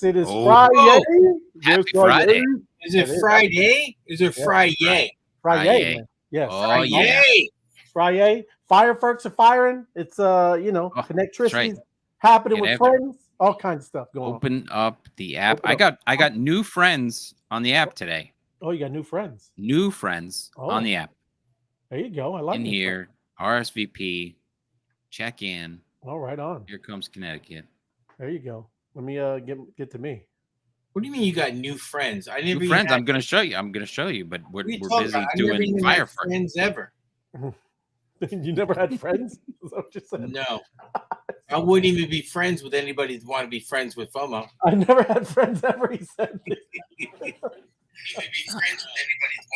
it is Oh, Friday. happy Friday. Is it Friday? Is it Friday? Friday, man. Yes. Oh, Friday. yeah. Friday. Fireworks are firing. It's connectricity happening with friends. All kinds of stuff going on. Open up the app. I got new friends on the app today. Oh, you got new friends. New friends on the app. There you go. I like in here. RSVP. Check in. All right, on. Here comes Connecticut. There you go. Let me get to me. What do you mean you got new friends? I never new friends. I'm gonna show you. But we're busy doing fireworks. Friends ever. You never had friends? Is that what you said? No. I wouldn't even be friends with anybody who want to be friends with FOMO. I never had friends ever, he said.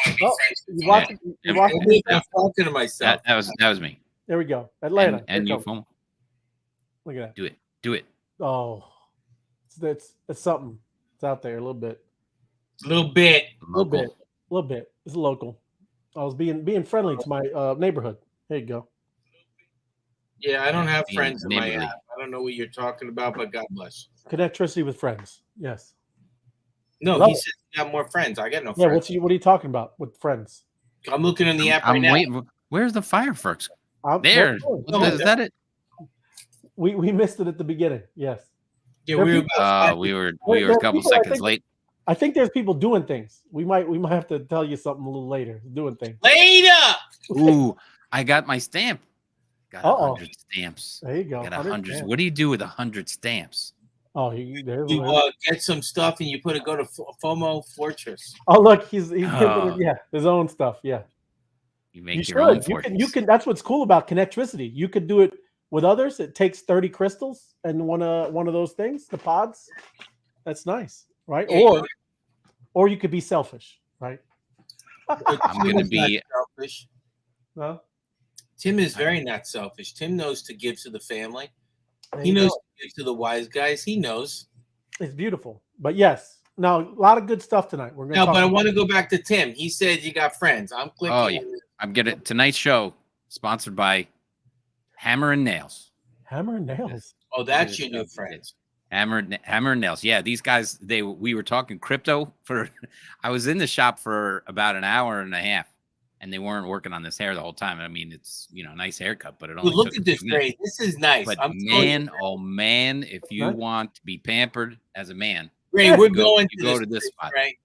I'm talking to myself. That was me. There we go. Atlanta. And you FOMO. Look at that. Do it. Oh, it's something. It's out there a little bit. A little bit. It's local. I was being friendly to my neighborhood. There you go. Yeah, I don't have friends in my app. I don't know what you're talking about, but God bless. Connectricity with friends. Yes. No, he said you got more friends. I got no friends. What are you talking about with friends? I'm looking in the app right now. Waiting. Where's the fireworks? There. Is that it? We missed it at the beginning. Yes. Yeah, we were a couple seconds late. I think there's people doing things. We might have to tell you something a little later. Doing things later. Ooh, I got my stamp. Got 100 stamps. There you go. Got 100. What do you do with 100 stamps? Oh, you get some stuff and you go to FOMO Fortress. Oh, look, he's his own stuff. Yeah, you make your own fortress. You can. That's what's cool about Connectricity. You could do it with others. It takes 30 crystals and one of those things, the pods. That's nice, right? Yeah, or you could be selfish, right? I'm gonna be selfish. No. Tim is very not selfish. Tim knows to give to the family. He knows to give to the wise guys. He knows. It's beautiful. But yes, now a lot of good stuff tonight. We're gonna but I want to go back to Tim. He said you got friends. I'm clicking. Oh yeah, I'm getting tonight's show sponsored by Hammer and Nails. Hammer and Nails. Oh, that's your new friends. Hammer and Nails. Yeah, these guys. We were talking crypto for. I was in the shop for about an hour and a half. And they weren't working on this hair the whole time. I mean, it's a nice haircut, but it only look at this Ray. This is nice. But man, if you want to be pampered as a man, Ray, we're going to go to this spot. Right?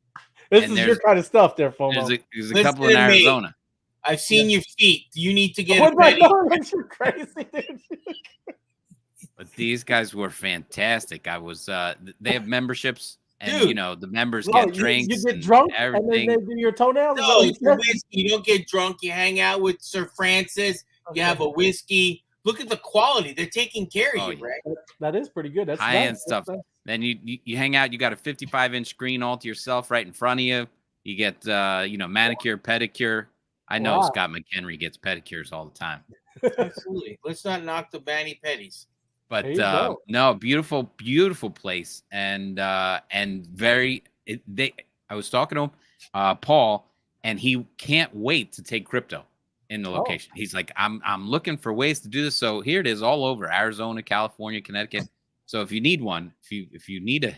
This is your kind of stuff, there, FOMO. There's a couple in Arizona. I've seen your feet. You need to get ready. You're crazy, dude. But these guys were fantastic. I was. They have memberships. And dude, the members get drinks. You get drunk everything. And then they do your toenails. No, it's whiskey. You don't get drunk. You hang out with Sir Francis. Okay. You have a whiskey. Look at the quality. They're taking care of you, right? That is pretty good. That's high-end stuff. Nice. Then you hang out. You got a 55-inch screen all to yourself right in front of you. You get manicure, pedicure. I know Scott McHenry gets pedicures all the time. Absolutely. Let's not knock the mani pedis. But no, beautiful place, and very. I was talking to him, Paul, and he can't wait to take crypto in the location. He's like, I'm looking for ways to do this. So here it is, all over Arizona, California, Connecticut. So if you need one, if you need a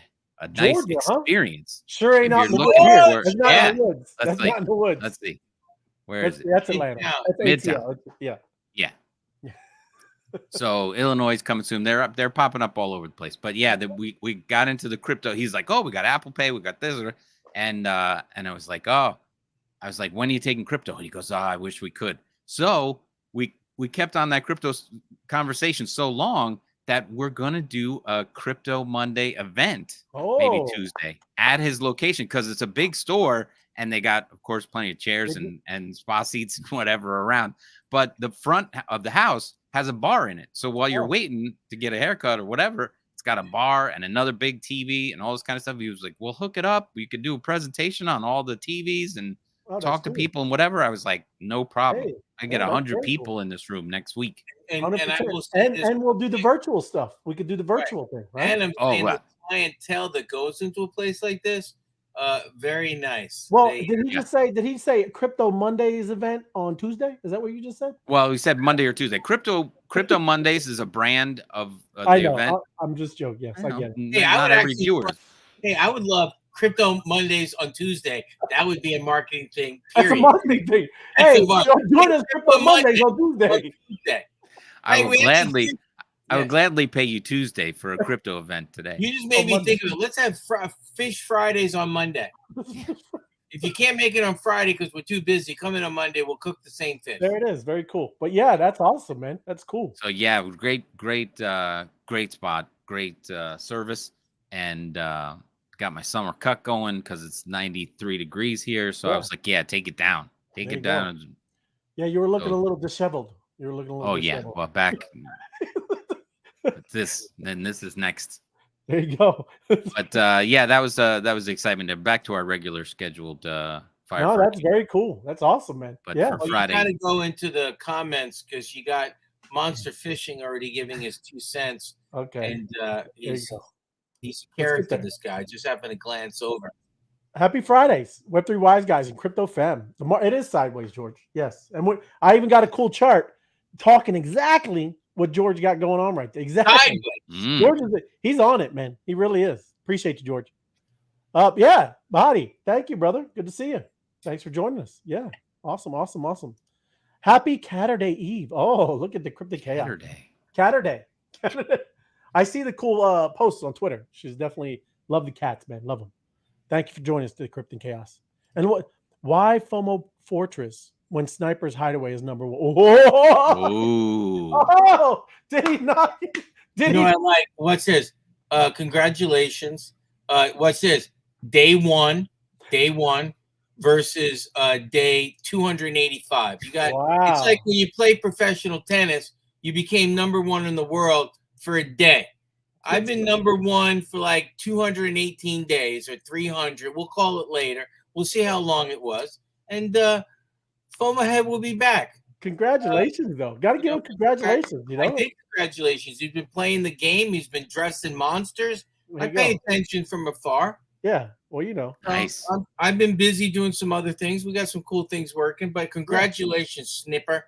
nice Georgia, experience, sure ain't not in the woods. Yeah, that's not in the woods. Let's see, where is it? That's Atlanta. That's Midtown. Yeah. So Illinois is coming soon. They're popping up all over the place. But yeah, we got into the crypto. He's like, oh, we got Apple Pay, we got this, and I was like, when are you taking crypto? And he goes, I wish we could. So we kept on that crypto conversation so long that we're gonna do a Crypto Monday event, maybe Tuesday, at his location, because it's a big store and they got, of course, plenty of chairs and spa seats and whatever around. But the front of the house has a bar in it. So while you're waiting to get a haircut or whatever, it's got a bar and another big TV and all this kind of stuff. He was like, we'll hook it up. We could do a presentation on all the TVs and talk to people and whatever. I was like, no problem. I get 100 people in this room next week. And we'll do the virtual stuff. We could do the virtual thing, right? And I'm saying the clientele that goes into a place like this, Very nice. Well, did he say Crypto Mondays event on Tuesday? Is that what you just said? Well, we said Monday or Tuesday. Crypto Mondays is a brand of the I know. event. I'm just joking. Yes, I get it. Hey, Not every viewer. Hey, I would love Crypto Mondays on Tuesday. That would be a marketing thing. That's a marketing thing. Hey, join us Crypto Mondays on Tuesday. I would gladly pay you Tuesday for a crypto event today. You just made me think of it. Let's have Fish Fridays on Monday. If you can't make it on Friday because we're too busy, come in on Monday. We'll cook the same fish. There it is. Very cool. But yeah, that's awesome, man. That's cool. So yeah, great spot, great service, and got my summer cut going because it's 93 degrees here. So I was like, yeah, take it down. Take it down. Yeah, you were looking a little disheveled. You were looking a little disheveled. Yeah. Well, back. This is next. There you go. But yeah, that was the excitement. Back to our regular scheduled fire. No, that's very cool. That's awesome, man. But yeah, for Friday, you gotta go into the comments because you got Monster Fishing already giving his 2 cents. Okay, and he's a character. This guy just happened to glance over. Happy Fridays, Web3 Wise Guys and Crypto Fam. It is sideways, George. Yes, and I even got a cool chart talking exactly what George got going on right there. Exactly. George he's on it, man. He really is. Appreciate you, George. Yeah, Body. Thank you, brother. Good to see you. Thanks for joining us. Yeah. Awesome. Happy Catterday Eve. Oh, look at the Cryptic Chaos. Catterday. I see the cool posts on Twitter. She's definitely love the cats, man. Love them. Thank you for joining us to the Cryptic Chaos. And why FOMO Fortress when Sniper's Hideaway is number 1? Oh, did he not? I like what's this? Congratulations. What's this? Day one versus day 285. You got It's like when you play professional tennis, you became number 1 in the world for a day. I've been number 1 for like 218 days or 300. We'll call it later. We'll see how long it was. And FOMO Head will be back. Congratulations, though. Got to give him congratulations. I think congratulations. He's been playing the game. He's been dressed in monsters. I pay attention from afar. Yeah. Well, nice. I've been busy doing some other things. We got some cool things working, but congratulations, Snipper.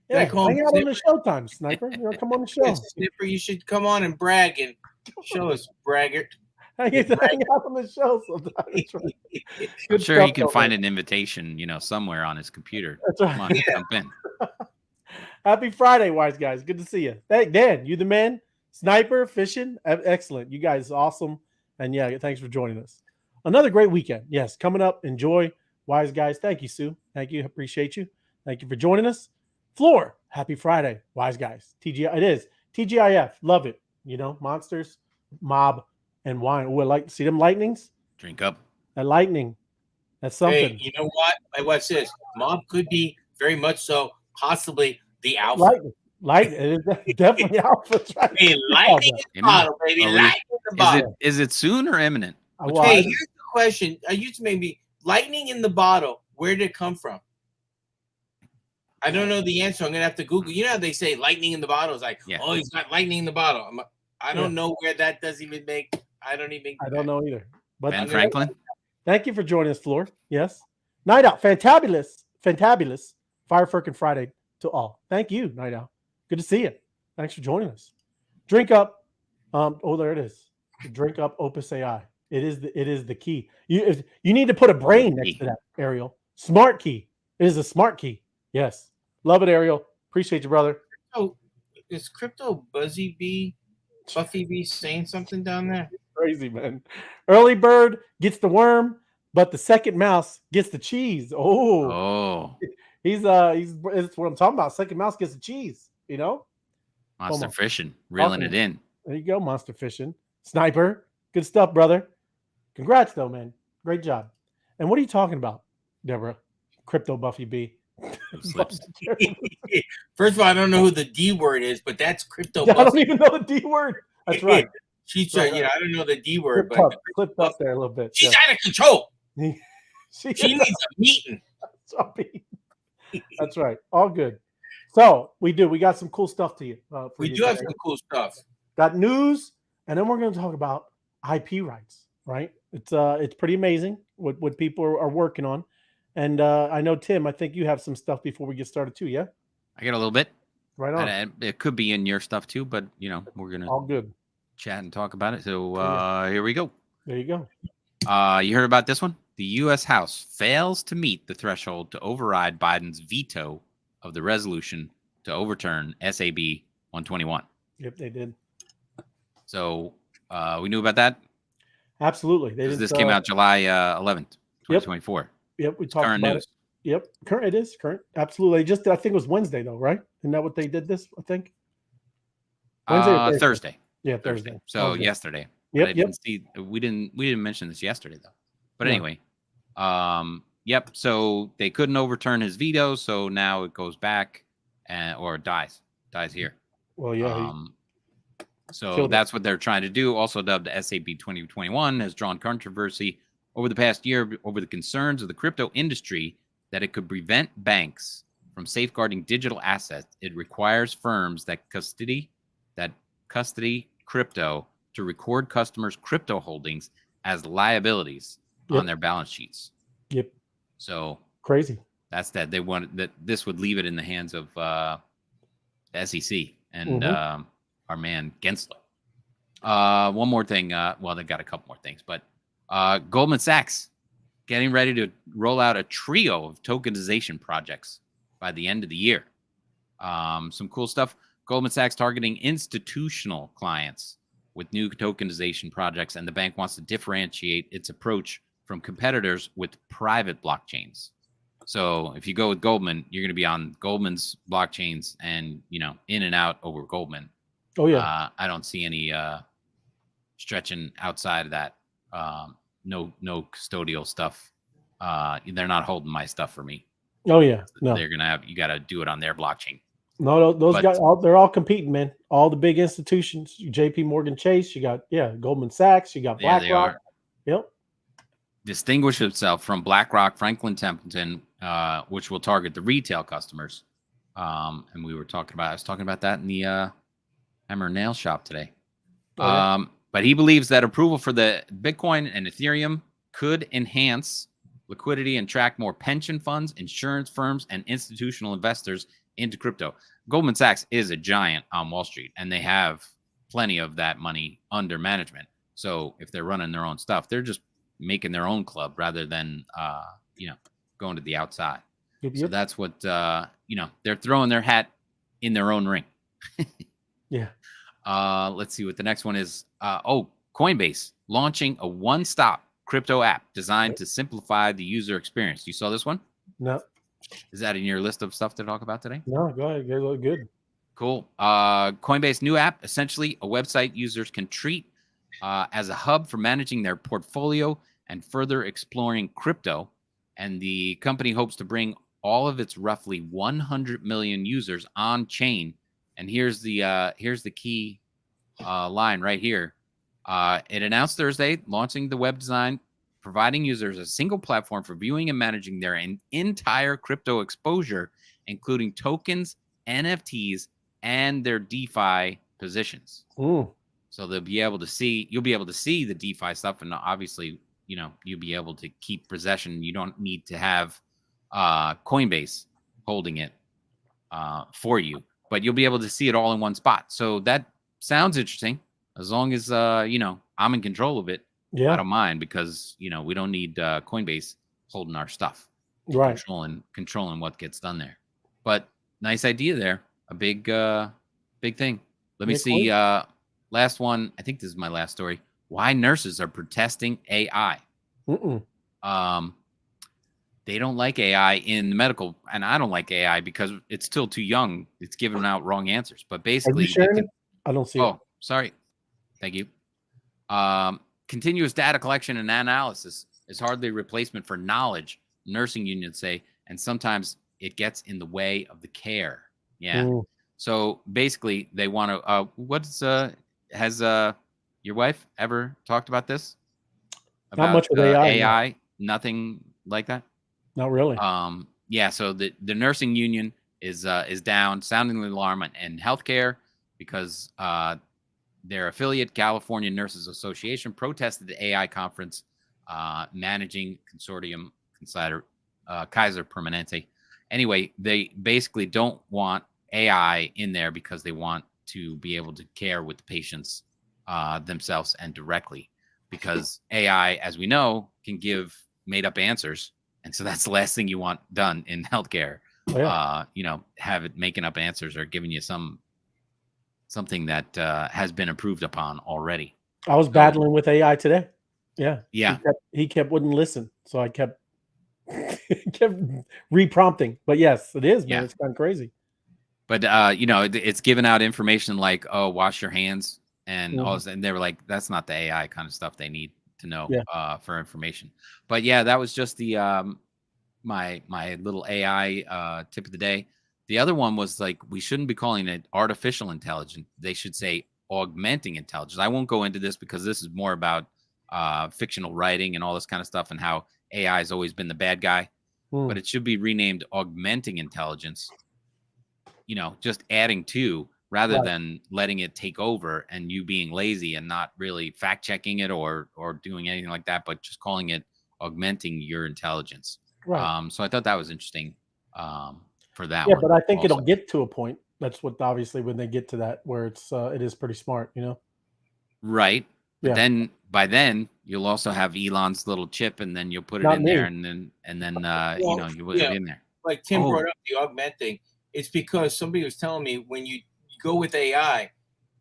Yeah, hang out on the showtime, Sniper. Come on the show. Snipper, you should come on and brag and show us, braggart. Hang out on the show sometimes. I'm sure he can find an invitation, somewhere on his computer. That's right. Come on, jump in. Happy Friday, Wise Guys. Good to see you. Hey, Dan, you the man. Sniper, fishing. Excellent. You guys awesome. And yeah, thanks for joining us. Another great weekend. Yes, coming up. Enjoy, Wise Guys. Thank you, Sue. Thank you. Appreciate you. Thank you for joining us. Floor, happy Friday, Wise Guys. TGI, it is TGIF. Love it. Monsters, mob, and wine. Oh, I like to see them lightnings. Drink up. That lightning. That's something. Hey, you know what? What's this? Mob could be very much so, possibly the alpha. Lightning. It is definitely alpha. Right. Hey, lightning in the bottle, baby. Lightning in the bottle. Is it soon or imminent? Hey, here's the question. I used to maybe lightning in the bottle. Where did it come from? I don't know the answer. I'm gonna have to Google. You know how they say lightning in the bottle? It's like, oh, he's got lightning in the bottle. I don't know where that does even make. I don't know either. But Ben Franklin. Thank you for joining us, Floor. Yes. Night Out. Fantabulous. Fire Firkin Friday to all. Thank you, Night Out. Good to see you. Thanks for joining us. Drink up. There it is. Drink up Opus AI. It is the key. You need to put a brain next to that, Ariel. Smart key. It is a smart key. Yes. Love it, Ariel. Appreciate you, brother. Oh, is Crypto Buffy B saying something down there? Crazy, man. Early bird gets the worm, but the second mouse gets the cheese. Oh. He's that's what I'm talking about. Second mouse gets the cheese, Monster fishing, reeling it in. There you go, Monster fishing. Sniper. Good stuff, brother. Congrats, though, man. Great job. And what are you talking about, Deborah? Crypto Buffy B. First of all, I don't know who the D word is, but that's Crypto Buffy. I don't even know the D word. That's right. She's I don't know the D word, clipped up there a little bit. She's out of control. She needs a meeting. That's right. All good. So we got some cool stuff to you. We do have some cool stuff. Got news, and then we're going to talk about IP rights. Right? It's pretty amazing. what people are working on. And I know, Tim, I think you have some stuff before we get started too. Yeah, I get a little bit. Right on. And it could be in your stuff too, but you know, we're gonna all good chat and talk about it. So here we go. There you go. You heard about this one? The U.S. House fails to meet the threshold to override Biden's veto of the resolution to overturn SAB 121. Yep, they did. So we knew about that. Absolutely. This came out July 11th, 2024. Yep, we talked current about news. it. Yep, current. It is current. Absolutely. Just I think it was Wednesday though, right? Isn't that what they did this? I think. Wednesday or Thursday. Yeah, Thursday. So yesterday. Yep. I didn't see. We didn't mention this yesterday though. But anyway, yep. So they couldn't overturn his veto, so now it goes back or dies here. Well, yeah. So that's what they're trying to do. Also dubbed SAB 2021 has drawn controversy over the past year over the concerns of the crypto industry that it could prevent banks from safeguarding digital assets. It requires firms that custody crypto to record customers' crypto holdings as liabilities on their balance sheets. Yep. So crazy. That's that. They wanted that this would leave it in the hands of the SEC and our man Gensler. One more thing. Well, they got a couple more things, but Goldman Sachs getting ready to roll out a trio of tokenization projects by the end of the year. Some cool stuff. Goldman Sachs targeting institutional clients with new tokenization projects, and the bank wants to differentiate its approach from competitors with private blockchains. So if you go with Goldman, you're going to be on Goldman's blockchains and, you know, in and out over Goldman. Oh, yeah. I don't see any stretching outside of that. No custodial stuff. They're not holding my stuff for me. Oh, yeah. No. They're going to have, you got to do it on their blockchain. No, those guys, they're all competing, man. All the big institutions, JP Morgan Chase, you got, Goldman Sachs, you got BlackRock. Yep. Distinguish itself from BlackRock, Franklin Templeton, which will target the retail customers. And I was talking about that in the Hammer Nail Shop today. But he believes that approval for the Bitcoin and Ethereum could enhance liquidity and track more pension funds, insurance firms, and institutional investors into crypto. Goldman Sachs is a giant on Wall Street, and they have plenty of that money under management. So if they're running their own stuff, they're just making their own club rather than going to the outside. So that's what they're throwing their hat in their own ring. Let's see what the next one is. Coinbase launching a one-stop crypto app designed to simplify the user experience. You saw this one? No. Is that in your list of stuff to talk about today? No, go ahead. They look good. Cool. Coinbase new app, essentially a website users can treat as a hub for managing their portfolio and further exploring crypto. And the company hopes to bring all of its roughly 100 million users on chain. And here's the key line right here. It announced Thursday, launching the web design, providing users a single platform for viewing and managing their entire crypto exposure, including tokens, NFTs, and their DeFi positions. Ooh. So you'll be able to see the DeFi stuff, and obviously, you'll be able to keep possession. You don't need to have Coinbase holding it for you, but you'll be able to see it all in one spot. So that sounds interesting. As long as I'm in control of it, I don't mind, because we don't need Coinbase holding our stuff, right? Controlling what gets done there. But nice idea there. A big thing. Let me see. Last one. I think this is my last story. Why nurses are protesting AI. They don't like AI in the medical, and I don't like AI because it's still too young. It's giving out wrong answers. But basically, I don't see it. Oh, sorry. Thank you. Continuous data collection and analysis is hardly a replacement for knowledge, nursing unions say, and sometimes it gets in the way of the care. Yeah. Ooh. So basically, they want to. Has your wife ever talked about this? Not much with AI. AI, nothing like that. Not really. Yeah. So the nursing union is down, sounding the alarm in healthcare because their affiliate, California Nurses Association, protested the AI conference managing consortium Kaiser Permanente. Anyway, they basically don't want AI in there because they want to be able to care with the patients themselves and directly, because AI, as we know, can give made up answers. And so that's the last thing you want done in healthcare. Oh, yeah. Have it making up answers or giving you something that has been improved upon already. I was battling with AI today. Yeah. Yeah. He wouldn't listen. So I kept reprompting. But yes, it is, man. Yeah. It's kind of crazy. But it's giving out information like, oh, wash your hands and all this, and they were like, that's not the AI kind of stuff they need to know for information. But yeah, that was just the my little AI tip of the day. The other one was like, we shouldn't be calling it artificial intelligence. They should say augmenting intelligence. I won't go into this because this is more about fictional writing and all this kind of stuff and how AI has always been the bad guy. But it should be renamed augmenting intelligence. Just adding to rather than letting it take over and you being lazy and not really fact checking it or doing anything like that, but just calling it augmenting your intelligence. Right. So I thought that was interesting for that. Yeah, but I think it'll get to a point. That's what obviously when they get to that where it is pretty smart, Right. But then by then you'll also have Elon's little chip, and then you'll put it in there, and then you put it in there. Like Tim brought up the augmenting. It's because somebody was telling me when you go with AI,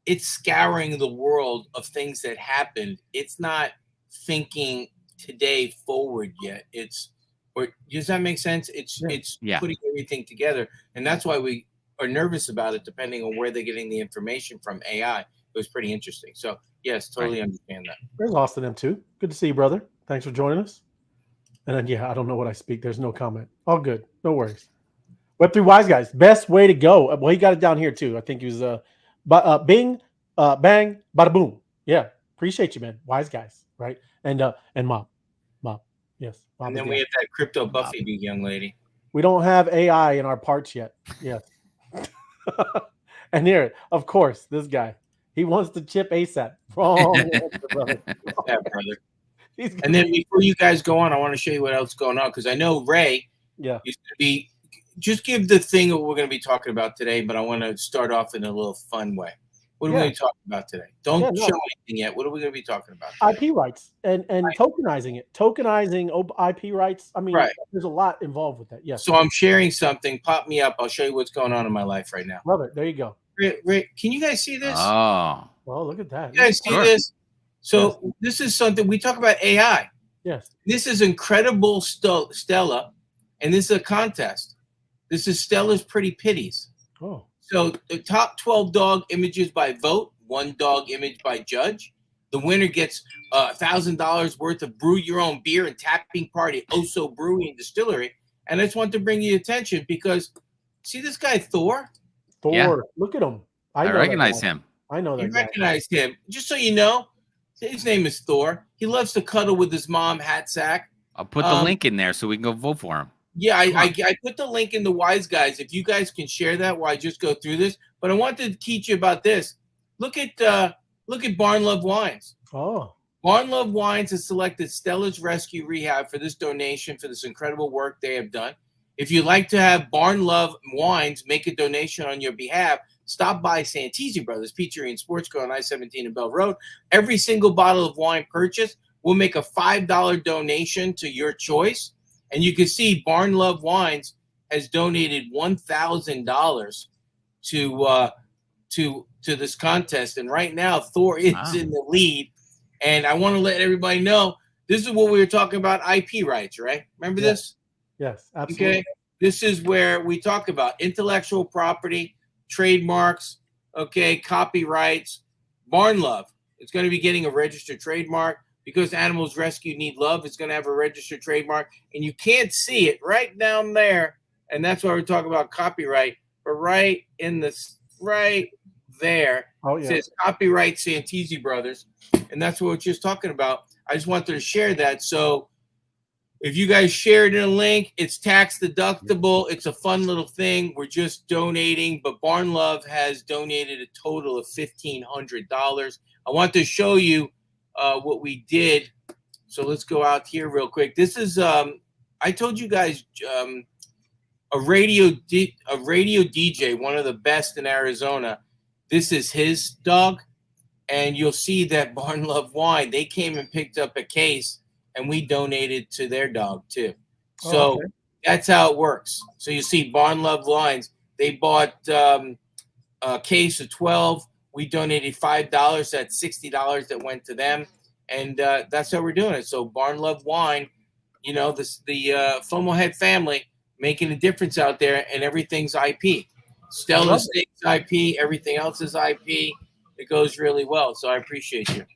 it's scouring the world of things that happened. It's not thinking today forward yet. Does that make sense? It's putting everything together. And that's why we are nervous about it, depending on where they're getting the information from AI. It was pretty interesting. So yes, totally understand that. There's lost in them too. Good to see you, brother. Thanks for joining us. And then, I don't know what I speak. There's no comment. All good. No worries. Web3 Wise Guys, best way to go. Well, he got it down here too. I think he was bing, bang, bada boom. Yeah, appreciate you, man. Wise Guys, right? And mom, yes. Mom and then we have that crypto Buffy young lady. We don't have AI in our parts yet. Yes. And here, of course, this guy. He wants to chip ASAP. Wrong answer, brother. Yeah, brother. And then before you guys go on, I want to show you what else is going on because I know Ray. Yeah. Used to be. Just give the thing that we're going to be talking about today, but I want to start off in a little fun way. What are we going to talk about today? Don't show anything yet. What are we going to be talking about today? IP rights and tokenizing it. Tokenizing IP rights. I mean, there's a lot involved with that. Yes. So I'm sharing something. Pop me up. I'll show you what's going on in my life right now. Love it. There you go. Ray, can you guys see this? Oh. Well, look at that. You guys see this? So this is something we talk about AI. Yes. This is incredible Stella, and this is a contest. This is Stellas Pretty Pitties. Oh. So the top 12 dog images by vote, 1 dog image by judge. The winner gets $1,000 worth of brew your own beer and tapping party at Oso Brewing and Distillery. And I just want to bring you attention because see this guy Thor? Look at him. I recognize him. I know that. You recognize him. Just so you know, his name is Thor. He loves to cuddle with his mom, hat sack. I'll put the link in there so we can go vote for him. Yeah, I put the link in the Wise Guys. If you guys can share that while I just go through this. But I wanted to teach you about this. Look at Barn Love Wines. Oh. Barn Love Wines has selected Stella's Rescue Rehab for this donation for this incredible work they have done. If you'd like to have Barn Love Wines make a donation on your behalf, stop by Santisi Brothers, Pizzeria and Sports Co. on I-17 and Bell Road. Every single bottle of wine purchased will make a $5 donation to your choice. And you can see Barn Love Wines has donated $1,000 to this contest. And right now, Thor is in the lead. And I want to let everybody know, this is what we were talking about, IP rights, right? Remember this? Yes, absolutely. Okay. This is where we talk about intellectual property, trademarks, okay, copyrights. Barn Love, it's going to be getting a registered trademark. Because Animals Rescue Need Love, it's going to have a registered trademark. And you can't see it right down there. And that's why we're talking about copyright. But right there, it says copyright Santisi Brothers. And that's what we're just talking about. I just wanted to share that. So if you guys share it in a link, it's tax deductible. It's a fun little thing. We're just donating. But Barn Love has donated a total of $1,500. I want to show you what we did So let's go out here real quick. This is I told you guys a radio DJ, one of the best in Arizona. This is his dog, and you'll see that Barn Love Wine, they came and picked up a case, and we donated to their dog too. So that's how it works. So you see Barn Love Wines, they bought a case of 12. We donated $5. That's $60 that went to them. And that's how we're doing it. So Barn Love Wine, you know, the FOMO Head family making a difference out there, and everything's IP. Stellas Steaks IP, everything else is IP. It goes really well. So I appreciate you.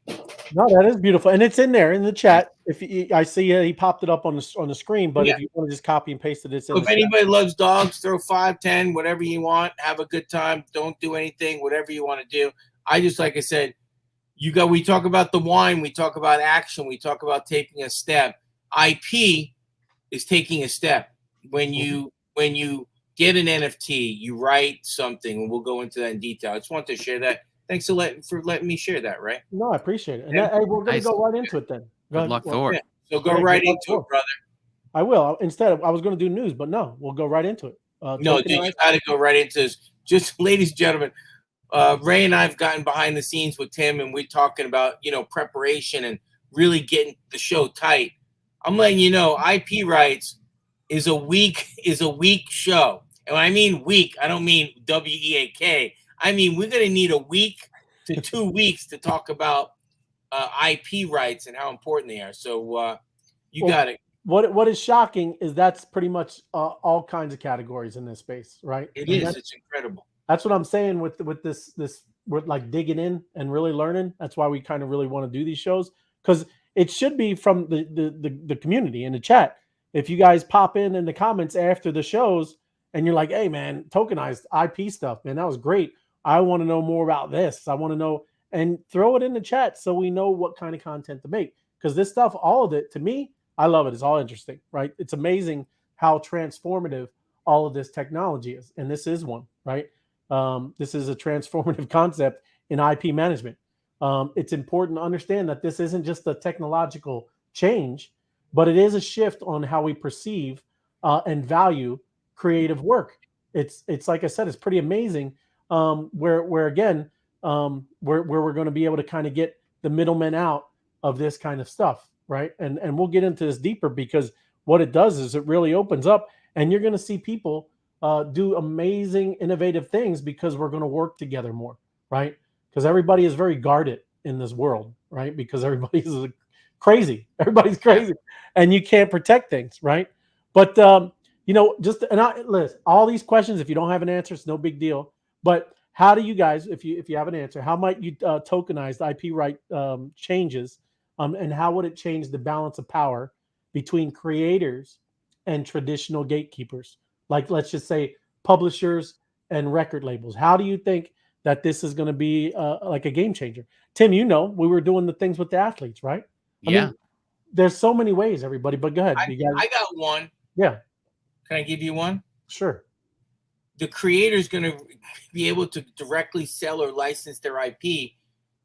No, that is beautiful, and it's in there in the chat. If I see he popped it up on the screen, but if you want to just copy and paste it, it's in. So if anybody loves dogs, throw 5, 10, whatever you want. Have a good time. Don't do anything. Whatever you want to do. I just, like I said, we talk about the wine. We talk about action. We talk about taking a step. IP is taking a step. When you get an NFT, you write something, and we'll go into that in detail. I just want to share that. Thanks for letting me share that, right? No, I appreciate it. And hey, we're going to go right into it then. Good luck, Thor. Yeah. So go right into it, brother. I will. Instead of, I was going to do news, but no, we'll go right into it. No, dude, you got to go right into this. Just, ladies and gentlemen, Ray and I have gotten behind the scenes with Tim, and we're talking about, you know, preparation and really getting the show tight. I'm letting you know, IP rights is a week show. And when I mean week, I don't mean WEAK. I mean, we're going to need a week to 2 weeks to talk about IP rights and how important they are. So you got it. What is shocking is that's pretty much all kinds of categories in this space, right? It is. It's incredible. That's what I'm saying with this. We're like digging in and really learning. That's why we kind of really want to do these shows, because it should be from the community in the chat. If you guys pop in the comments after the shows and you're like, hey man, tokenized IP stuff, man, that was great. I want to know more about this. I want to know, and throw it in the chat so we know what kind of content to make. Because this stuff, all of it, to me, I love it. It's all interesting, right? It's amazing how transformative all of this technology is. And this is one, right? This is a transformative concept in IP management. It's important to understand that this isn't just a technological change, but it is a shift on how we perceive and value creative work. It's like I said, it's pretty amazing. Where again, where we're going to be able to kind of get the middlemen out of this kind of stuff, right? And we'll get into this deeper, because what it does is it really opens up, and you're going to see people do amazing, innovative things, because we're going to work together more, right? Because everybody is very guarded in this world, right? Because everybody's crazy. Everybody's crazy, and you can't protect things, right? But you know, listen, all these questions, if you don't have an answer, it's no big deal. But how do you guys, if you have an answer, how might you tokenize the IP right changes, and how would it change the balance of power between creators and traditional gatekeepers? Like, let's just say publishers and record labels. How do you think that this is going to be like a game changer? Tim, you know, we were doing the things with the athletes, right? I mean, there's so many ways, everybody, but go ahead. I got one. Yeah. Can I give you one? Sure. The creator is going to be able to directly sell or license their IP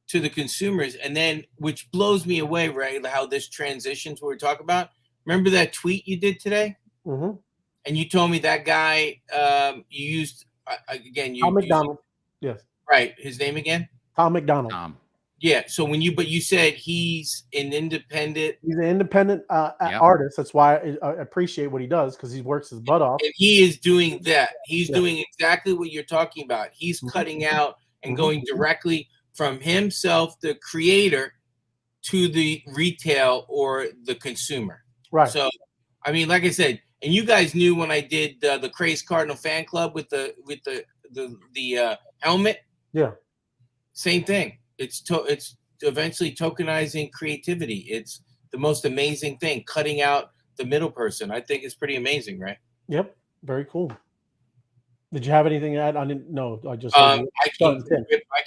to the consumers. And then, which blows me away, right? How this transitions, what we're talking about. Remember that tweet you did today? Mm-hmm. And you told me that guy, you used, again, Tom McDonald. Yes. Right. His name again? Tom McDonald. Yeah. So but you said he's an independent. He's an independent artist. That's why I appreciate what he does, because he works his butt off. And he is doing that. He's doing exactly what you're talking about. He's cutting out and going directly from himself, the creator, to the retail or the consumer. Right. So, I mean, like I said, and you guys knew when I did the Crazy Cardinal fan club with the helmet. Yeah. Same thing. It's eventually tokenizing creativity. It's the most amazing thing, cutting out the middle person. I think it's pretty amazing, right? Yep. Very cool. Did you have anything to add? I didn't know. I just I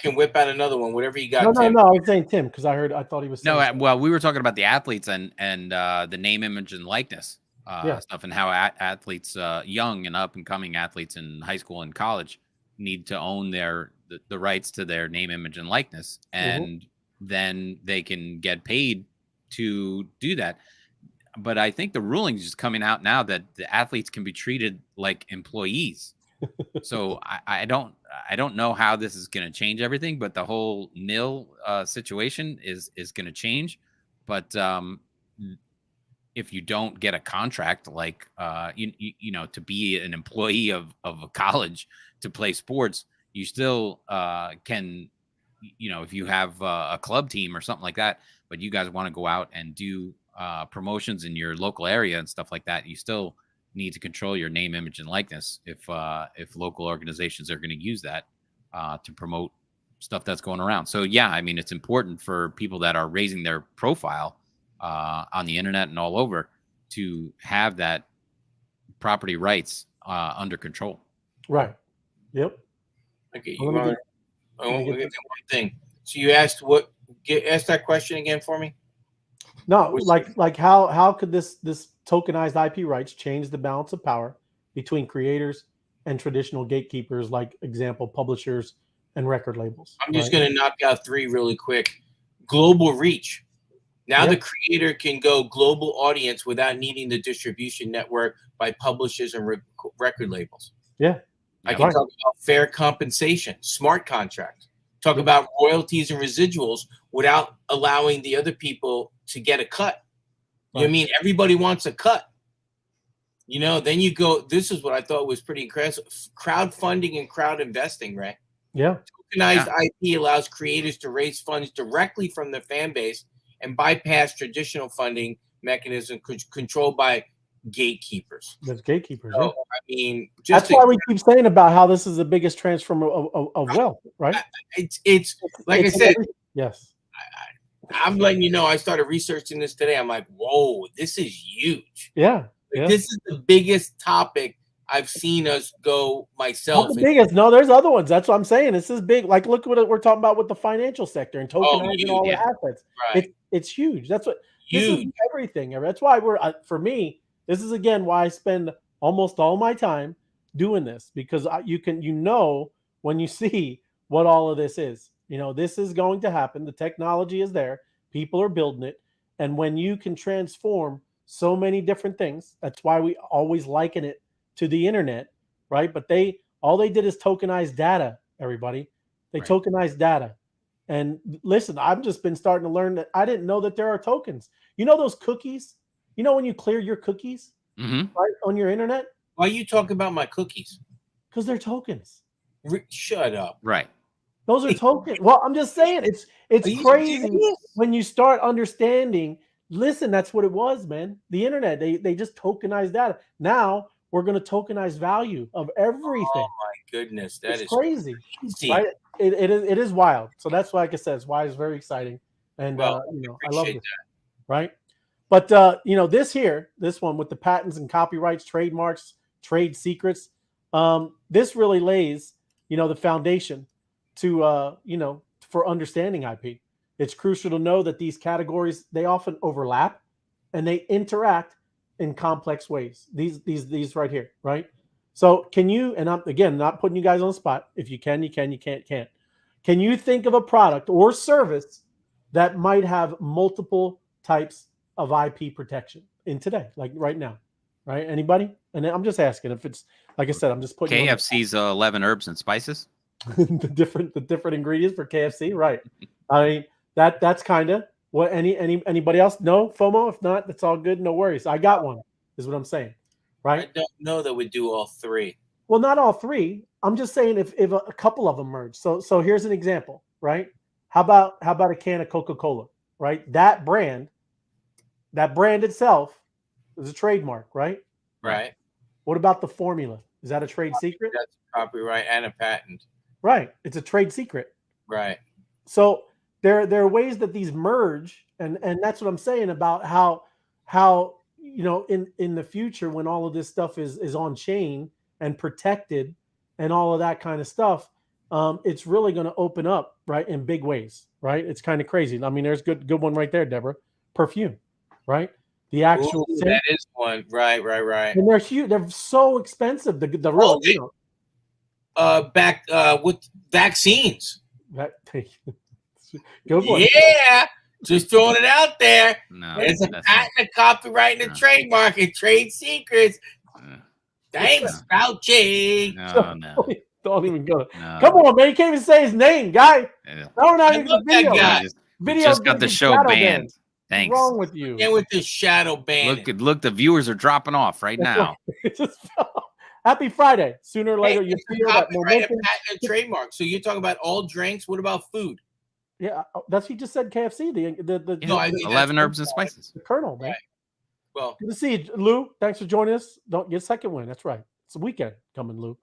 can whip out another one, whatever you got. No, I was saying Tim, because I thought he was saying no. Well, we were talking about the athletes and the name, image, and likeness stuff, and how athletes, young and up and coming athletes in high school and college, need to own the rights to their name, image, and likeness, and then they can get paid to do that. But I think the ruling is just coming out now that the athletes can be treated like employees. So I don't know how this is going to change everything, but the whole nil situation is going to change. But if you don't get a contract, like you know, to be an employee of a college to play sports, you still can, you know, if you have a club team or something like that, but you guys want to go out and do promotions in your local area and stuff like that, you still need to control your name, image, and likeness if local organizations are going to use that to promote stuff that's going around. So yeah, I mean, it's important for people that are raising their profile on the internet and all over to have that property rights under control. Right. Yep. Okay. You want to one thing. So you asked ask that question again for me. No, like how could this tokenized IP rights change the balance of power between creators and traditional gatekeepers, like example publishers and record labels? I'm just going to knock out 3 really quick. Global reach. Now the creator can go global audience without needing the distribution network by publishers and record labels. Yeah. I can talk about fair compensation, smart contracts, talk about royalties and residuals without allowing the other people to get a cut. You know what I mean? Everybody wants a cut. You know, then you go, this is what I thought was pretty incredible. Crowdfunding and crowd investing, right? Yeah. Tokenized IP allows creators to raise funds directly from their fan base and bypass traditional funding mechanisms controlled by gatekeepers. There's gatekeepers. So, I mean, that's why we keep saying about how this is the biggest transfer of wealth, right? It's like I said. Yes. I'm letting you know, I started researching this today. I'm like, whoa, this is huge. Yeah. This is the biggest topic I've seen us go myself. Not the biggest. No, there's other ones. That's what I'm saying. This is big. Like, look what we're talking about with the financial sector and tokenizing all the assets. Right. It's huge. That's what huge. This is everything. That's why for me, this is again why I spend almost all my time doing this, because you know when you see what all of this is. You know, this is going to happen. The technology is there. People are building it. And when you can transform so many different things, that's why we always liken it to the internet, right? But all they did is tokenize data, everybody. They tokenized data. And listen, I've just been starting to learn that I didn't know that there are tokens. You know those cookies? You know when you clear your cookies right on your internet? Why you talk about my cookies? Because they're tokens. Shut up. Right. Those are tokens. Well, I'm just saying it's crazy when you start understanding. Listen, that's what it was, man. The internet, they just tokenized data. Now we're going to tokenize value of everything. Oh my goodness, that is crazy. Right? It is wild. So that's why, like I said, it's why it's very exciting. And I love this. Right. But this one with the patents and copyrights, trademarks, trade secrets, this really lays, the foundation to for understanding IP. It's crucial to know that these categories, they often overlap and they interact in complex ways. These right here, right? So can you, and I'm again not putting you guys on the spot. If you can, you can, you can't. Can you think of a product or service that might have multiple types of IP protection in today, like right now? Right? Anybody? And I'm just asking if it's, like I said, I'm just putting KFC's 11 herbs and spices. the different ingredients for KFC, right? I mean, that's kind of what anybody else? No, FOMO? If not, that's all good. No worries. I got one, is what I'm saying. Right? I don't know that we do all 3. Well, not all 3. I'm just saying if a couple of them merge. So here's an example, right? How about a can of Coca-Cola, right? That brand itself is a trademark, right? Right. What about the formula? Is that a trade secret? That's copyright and a patent. Right. It's a trade secret. Right. So there are ways that these merge, and that's what I'm saying about how in the future when all of this stuff is on chain and protected and all of that kind of stuff, it's really going to open up, right, in big ways, right? It's kind of crazy. I mean, there's good one right there, Deborah. Perfume, right? The actual that is one, right. And they're huge. They're so expensive. The real, with vaccines. Good one. Yeah. Just throwing it out there. No, there's a patent, a copyright, and a trademark, and trade secrets. Thanks, Fauci. No. Don't even go. No. Come on, man. You can't even say his name, guy. Yeah. No, we're not even the video. We just got the show banned. Thanks. What's wrong with you? And with the shadow ban. Look, the viewers are dropping off right now. Happy Friday. Sooner or later, you feel that momentum. Patent trademark. So you're talking about all drinks. What about food? Yeah, he just said KFC. The 11 herbs and spices. The Colonel, man. Right. Well, good to see you, Lou. Thanks for joining us. Don't get a second win. That's right. It's a weekend coming, Lou.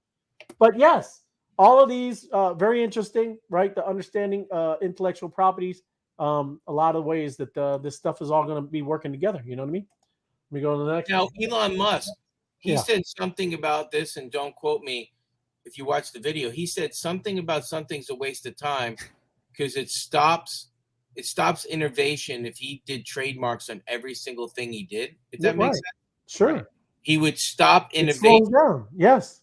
But yes, all of these very interesting, right? The understanding intellectual properties. A lot of ways that this stuff is all going to be working together. You know what I mean? Let me go to the next. Now, Elon Musk, he said something about this, and don't quote me if you watch the video. He said something about something's a waste of time because it stops innovation if he did trademarks on every single thing he did. If that makes sense. Sure. Right. He would stop innovation. Down. Yes.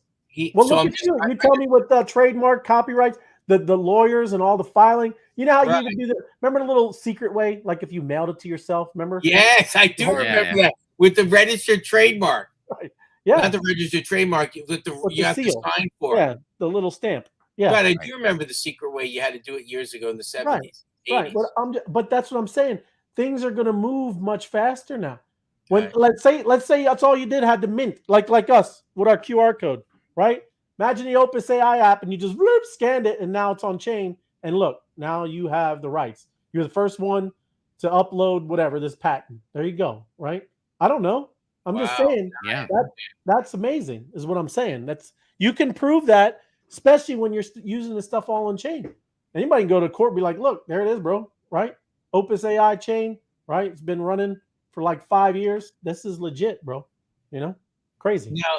Look at you. You tell me what the trademark, copyrights, the lawyers and all the filing. You know how you would do that? Remember the little secret way, like if you mailed it to yourself, remember? Yes, I do remember that. With the registered trademark. Right. Yeah. Not the registered trademark, with you have seal. to sign for it. The little stamp. Yeah. Right, I do remember the secret way you had to do it years ago in the 70s. Right. But that's what I'm saying. Things are gonna move much faster now. When let's say that's all you did, had to mint, like us with our QR code, right? Imagine the Opus AI app and you just scanned it and now it's on chain. And look, now you have the rights. You're the first one to upload whatever this patent. There you go, right? I don't know. I'm just saying. Yeah. That's amazing, is what I'm saying. You can prove that, especially when you're using the stuff all on chain. Anybody can go to court and be like, look, there it is, bro, right? Opus AI chain, right? It's been running for like 5 years. This is legit, bro. Crazy. Now,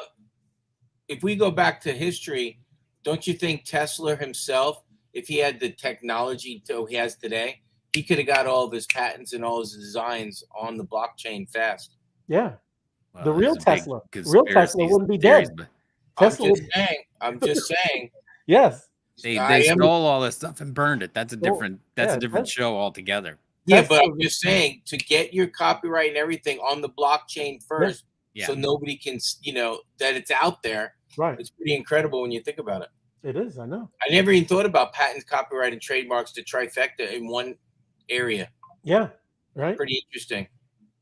if we go back to history, don't you think Tesla himself, if he had the technology he has today, he could have got all of his patents and all his designs on the blockchain fast? Yeah. Well, the real Tesla wouldn't be dead. I'm just saying. Yes. They stole all this stuff and burned it. That's a different show altogether. Yeah, but I'm just saying, to get your copyright and everything on the blockchain first, so nobody can, that it's out there. Right. It's pretty incredible when you think about it. It is, I know. I never even thought about patents, copyright, and trademarks to trifecta in one area. Yeah, right. Pretty interesting.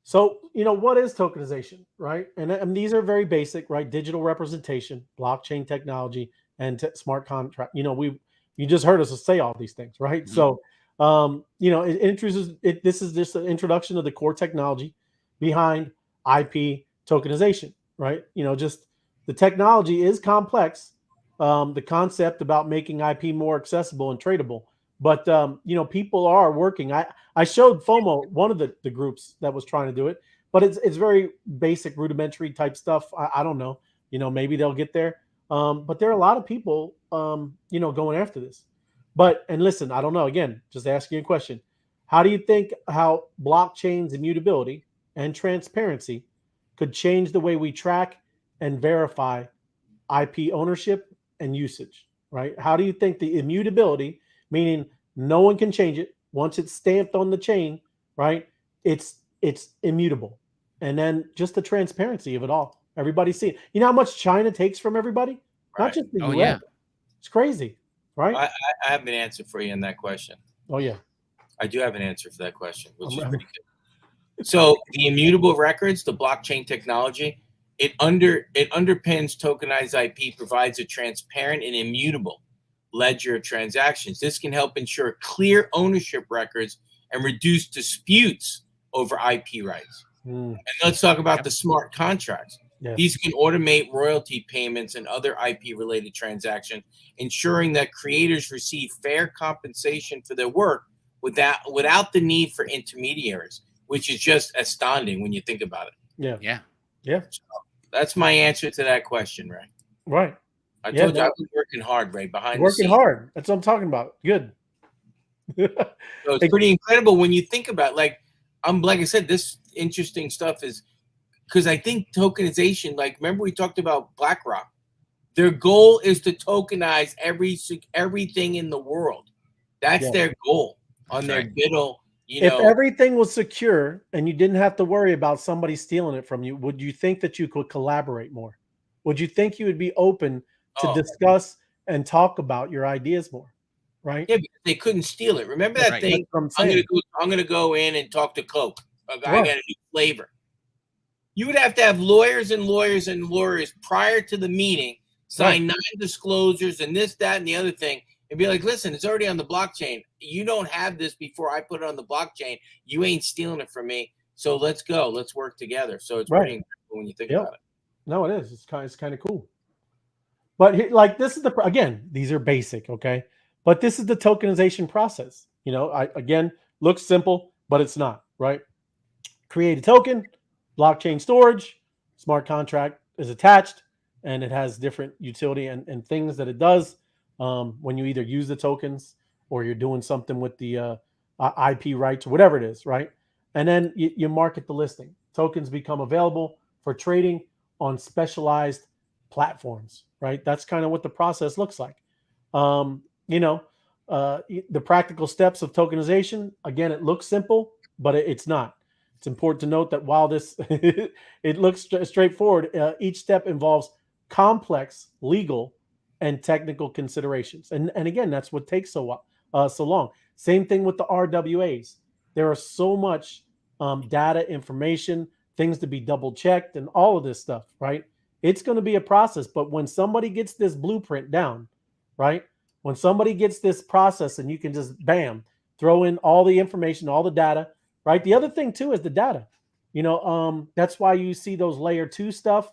So, what is tokenization, right? And these are very basic, right? Digital representation, blockchain technology, and smart contract. You just heard us say all these things, right? Mm-hmm. So, this is just an introduction of the core technology behind IP tokenization, right? Just the technology is complex. The concept about making IP more accessible and tradable, but people are working. I showed FOMO, one of the groups that was trying to do it, but it's very basic, rudimentary type stuff. I don't know. Maybe they'll get there. But there are a lot of people, going after this. And listen, I don't know. Again, just asking a question. How do you think how blockchain's immutability and transparency could change the way we track and verify IP ownership and usage, right? How do you think the immutability, meaning no one can change it once it's stamped on the chain, right? It's immutable. And then just the transparency of it all. Everybody see it. You know how much China takes from everybody? Right. Not just the US. Yeah. It's crazy, right? I have an answer for you in that question. Oh, yeah. I do have an answer for that question, which is pretty good. So the immutable records, the blockchain technology, it underpins tokenized IP, provides a transparent and immutable ledger of transactions. This can help ensure clear ownership records and reduce disputes over IP rights. And let's talk about the smart contracts. Yes. These can automate royalty payments and other IP-related transactions, ensuring that creators receive fair compensation for their work without the need for intermediaries, which is just astounding when you think about it. Yeah. So that's my answer to that question, Ray. Right. I told you I've been working hard, Ray, behind the scenes. Hard. That's what I'm talking about. Good. So it's pretty incredible when you think about, like I said, this interesting stuff is because I think tokenization, remember we talked about BlackRock. Their goal is to tokenize everything in the world. That's their goal on their veto, If everything was secure and you didn't have to worry about somebody stealing it from you, would you think that you could collaborate more? Would you think you would be open to discuss and talk about your ideas more? Right? Yeah, because they couldn't steal it. Remember that thing? I'm gonna go in and talk to Coke. I got a new flavor. You would have to have lawyers and lawyers and lawyers prior to the meeting sign non-disclosures and this, that, and the other thing, and be like, listen, it's already on the blockchain. You don't have this before I put it on the blockchain. You ain't stealing it from me. So let's go. Let's work together. So it's pretty incredible when you think about it. No, it is. It's kind of cool. But like this is again, these are basic, okay? But this is the tokenization process. You know, again, looks simple, but it's not, right? Create a token, blockchain storage, smart contract is attached, and it has different utility and things that it does when you either use the tokens or you're doing something with the IP rights or whatever it is, right? And then you market the listing. Tokens become available for trading on specialized platforms, right? That's kind of what the process looks like. You know, the practical steps of tokenization, again, it looks simple, but it's not. It's important to note that while this it looks straightforward, each step involves complex legal and technical considerations. And again, that's what takes so long. Same thing with the RWAs. There are so much data, information, things to be double checked, and all of this stuff, right? It's going to be a process. But when somebody gets this blueprint down, right? When somebody gets this process and you can just, bam, throw in all the information, all the data, right? The other thing too is the data. You know, that's why you see those layer 2 stuff,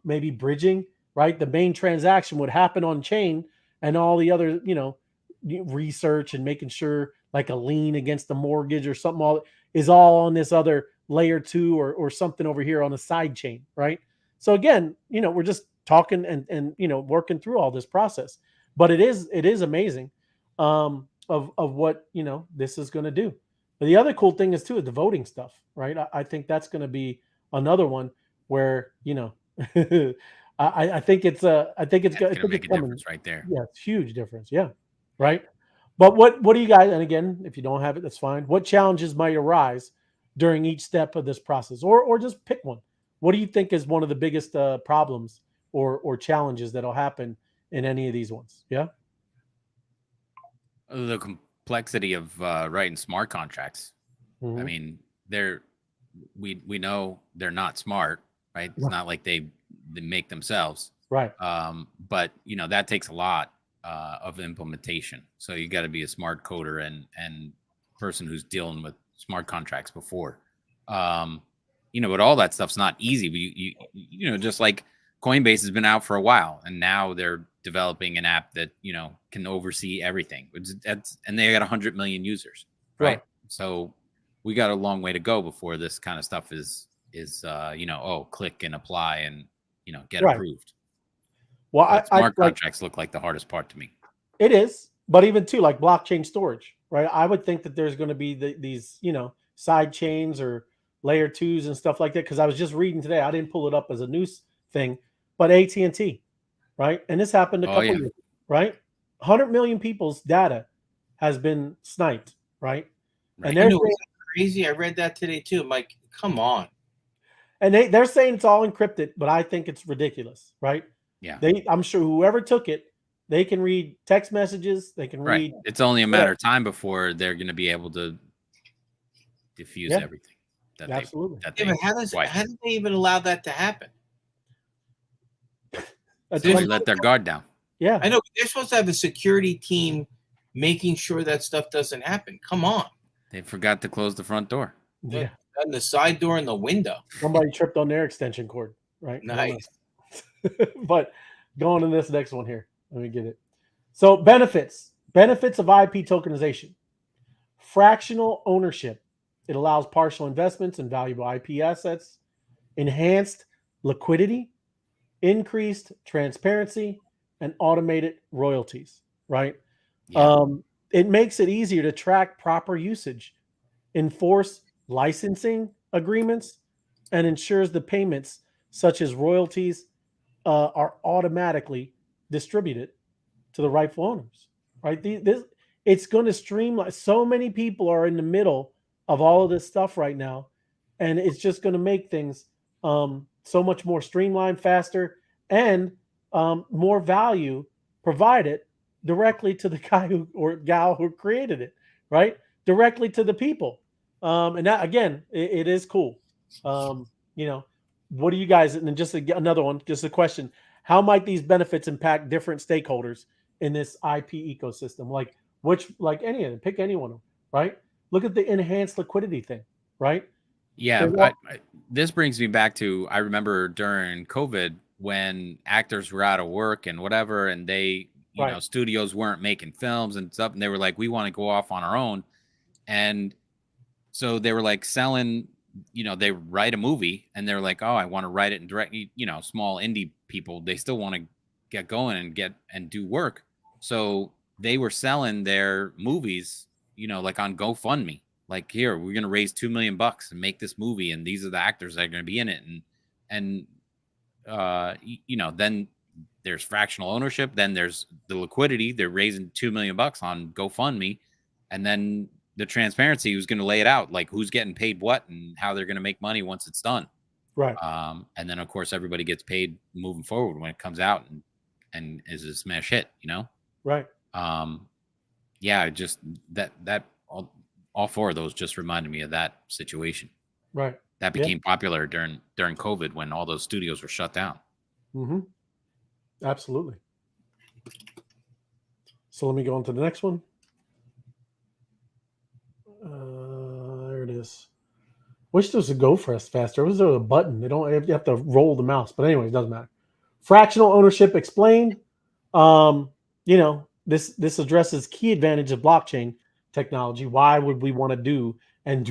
maybe bridging, right? The main transaction would happen on chain, and all the other, you know, research and making sure like a lien against the mortgage or something all is all on this other layer 2 or something over here on a side chain, right? So again, you know, we're just talking and you know, working through all this process, but it is amazing of what, you know, this is going to do. But the other cool thing is too, is the voting stuff, right? I think that's going to be another one where, you know, I think it's going to make a difference right there. Yeah, it's huge difference. Yeah. Right. But what do you guys, and again, if you don't have it, that's fine. What challenges might arise during each step of this process, or just pick one? What do you think is one of the biggest problems or challenges that'll happen in any of these ones? Yeah. The complexity of writing smart contracts. Mm-hmm. I mean, we know they're not smart, right? It's not like they make themselves, right? But you know, that takes a lot of implementation. So you got to be a smart coder and person who's dealing with smart contracts before. You know, but all that stuff's not easy. But you know, just like Coinbase has been out for a while, and now they're developing an app that, you know, can oversee everything. And they got 100 million users, right? So we got a long way to go before this kind of stuff is you know, click and apply and, you know, get approved. Well, smart contracts look like the hardest part to me. It is, but even too, like blockchain storage, right? I would think that there's going to be these, you know, side chains or layer 2s and stuff like that. Because I was just reading today, I didn't pull it up as a news thing, but AT&T, right? And this happened a couple years ago, right? 100 million people's data has been sniped, right? And they're crazy. I read that today too. I'm like, come on. And they're saying it's all encrypted, but I think it's ridiculous, right? Yeah. I'm sure whoever took it, they can read text messages. They can read. It's only a matter of time before they're going to be able to diffuse everything. Absolutely. But how did they even allow that to happen? They let their guard down. Yeah. I know. They're supposed to have a security team making sure that stuff doesn't happen. Come on. They forgot to close the front door. Yeah. And the side door and the window. Somebody tripped on their extension cord, right? Nice. But going to this next one here. Let me get it. So benefits of IP tokenization. Fractional ownership. It allows partial investments in valuable IP assets, enhanced liquidity, increased transparency, and automated royalties, right? Yeah. It makes it easier to track proper usage, enforce licensing agreements, and ensures the payments such as royalties are automatically distributed to the rightful owners, right? it's going to streamline. So many people are in the middle of all of this stuff right now, and it's just going to make things so much more streamlined, faster, and more value provided directly to the guy who or gal who created it, right? Directly to the people. And that, again, it is cool. You know, what do you guys, and then just another one, just a question. How might these benefits impact different stakeholders in this IP ecosystem? Like any of them, pick any one of them, right? Look at the enhanced liquidity thing, right? Yeah, this brings me back to, I remember during COVID when actors were out of work and whatever, and they, you know, studios weren't making films and stuff, and they were like, we want to go off on our own. And so they were like selling, you know, they write a movie and they're like, oh, I want to write it and direct, you know, small indie people, they still want to get going and do work. So they were selling their movies, you know, like on GoFundMe. Like, here, we're going to raise $2 million and make this movie, and these are the actors that are going to be in it. And you know, then there's fractional ownership, then there's the liquidity. They're raising $2 million on GoFundMe, and then the transparency, who's going to lay it out, like who's getting paid what and how they're going to make money once it's done. Right. And then of course everybody gets paid moving forward when it comes out and is a smash hit, you know? Right. Yeah, just that all four of those just reminded me of that situation. Right. That became popular during COVID when all those studios were shut down. Mm-hmm. Absolutely. So let me go on to the next one. There it is. Wish there was a go faster. Was there a button? You have to roll the mouse. But anyway, it doesn't matter. Fractional ownership explained. You know, this addresses key advantage of blockchain technology. Why would we want to do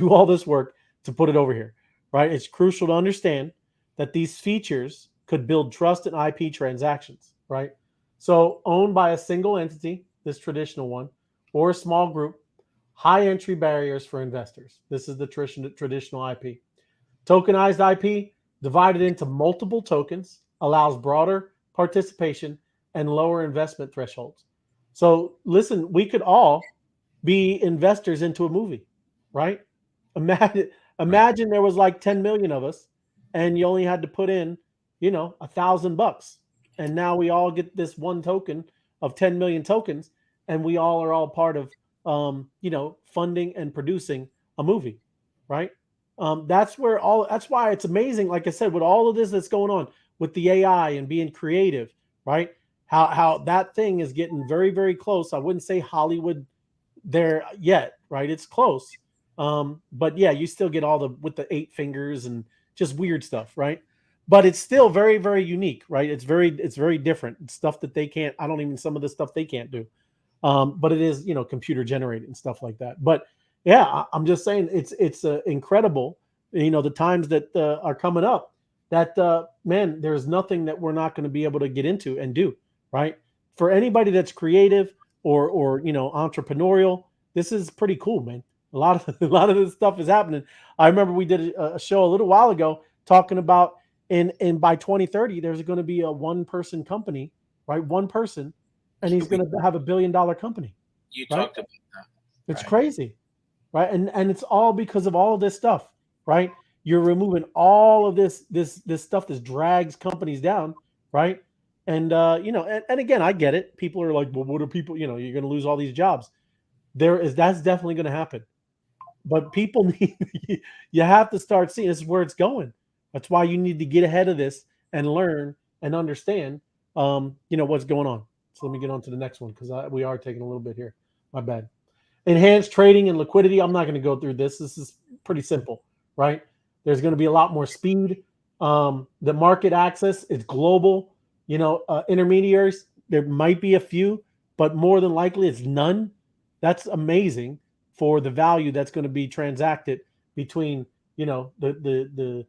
all this work to put it over here, right? It's crucial to understand that these features could build trust in IP transactions, right? So owned by a single entity, this traditional one, or a small group, high entry barriers for investors. This is the traditional IP. Tokenized IP, divided into multiple tokens, allows broader participation and lower investment thresholds. So listen, we could all be investors into a movie, right? Imagine there was like 10 million of us and you only had to put in, you know, $1,000. And now we all get this one token of 10 million tokens, and we all are all part of, you know, funding and producing a movie, right? That's why it's amazing. Like I said, with all of this that's going on with the AI and being creative, right? How that thing is getting very, very close. I wouldn't say Hollywood there yet, right? It's close. But yeah, you still get all with the 8 fingers and just weird stuff, right? But it's still very, very unique, right? It's very different. It's stuff that they can't, some of the stuff they can't do. But it is, you know, computer generated and stuff like that. But yeah, I'm just saying it's incredible, you know, the times that are coming up that, man, there's nothing that we're not going to be able to get into and do, right? For anybody that's creative or you know, entrepreneurial, this is pretty cool, man. A lot of this stuff is happening. I remember we did a show a little while ago talking about in by 2030, there's going to be a 1-person company, right? One person, and he's going to have $1 billion company. You talked about that. It's crazy, right? And it's all because of all of this stuff, right? You're removing all of this stuff that drags companies down, right? And you know, and again, I get it. People are like, well, what are people? You know, you're going to lose all these jobs. That's definitely going to happen. But people need, you have to start seeing this is where it's going. That's why you need to get ahead of this and learn and understand, you know, what's going on. So let me get on to the next one because we are taking a little bit here. My bad. Enhanced trading and liquidity. I'm not going to go through this. This is pretty simple, right? There's going to be a lot more speed. The market access is global. You know, intermediaries, there might be a few, but more than likely it's none. That's amazing for the value that's going to be transacted between, you know, the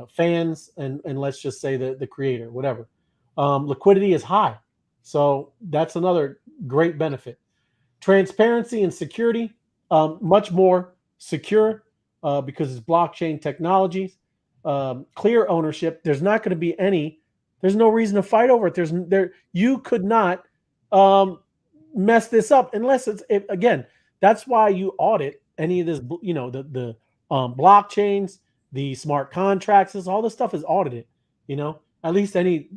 fans and let's just say the creator, whatever. Liquidity is high. So that's another great benefit. Transparency and security, much more secure because it's blockchain technologies. Clear ownership. There's not going to be there's no reason to fight over it. You could not mess this up unless again, that's why you audit any of this, the blockchains, the smart contracts, all this stuff is audited, at least any,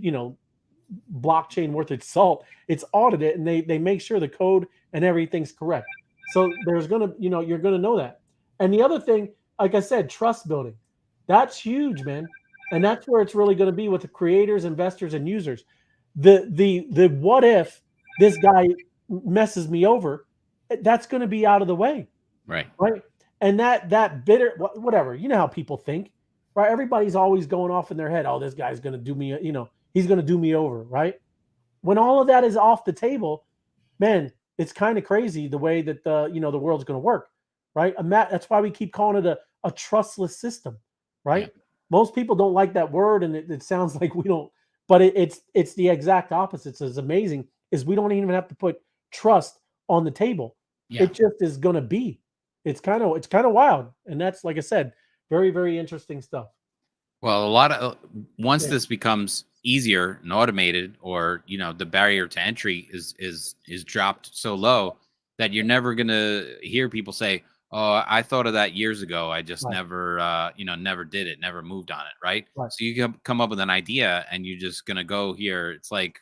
blockchain worth its salt, it's audited, and they make sure the code and everything's correct. So there's going to, you're going to know that. And the other thing, like I said, trust building, that's huge, man. And that's where it's really going to be with the creators, investors, and users. The what if this guy messes me over, that's going to be out of the way. Right. And that bitter, whatever, how people think, right? Everybody's always going off in their head. Oh, this guy's going to do me, he's going to do me over, right? When all of that is off the table, man, it's kind of crazy the way that the world's going to work, right? That's why we keep calling it a trustless system, right? Yeah. Most people don't like that word, and it sounds like we don't, but it's the exact opposite. So it's amazing is we don't even have to put trust on the table. Yeah. It just is going to be. It's kind of wild, and that's, like I said, very, very interesting stuff. Well, once this becomes easier and automated, or the barrier to entry is dropped so low that you're never gonna hear people say, "Oh, I thought of that years ago. I just never, never did it, never moved on it." Right? So you can come up with an idea, and you're just gonna go here. It's like,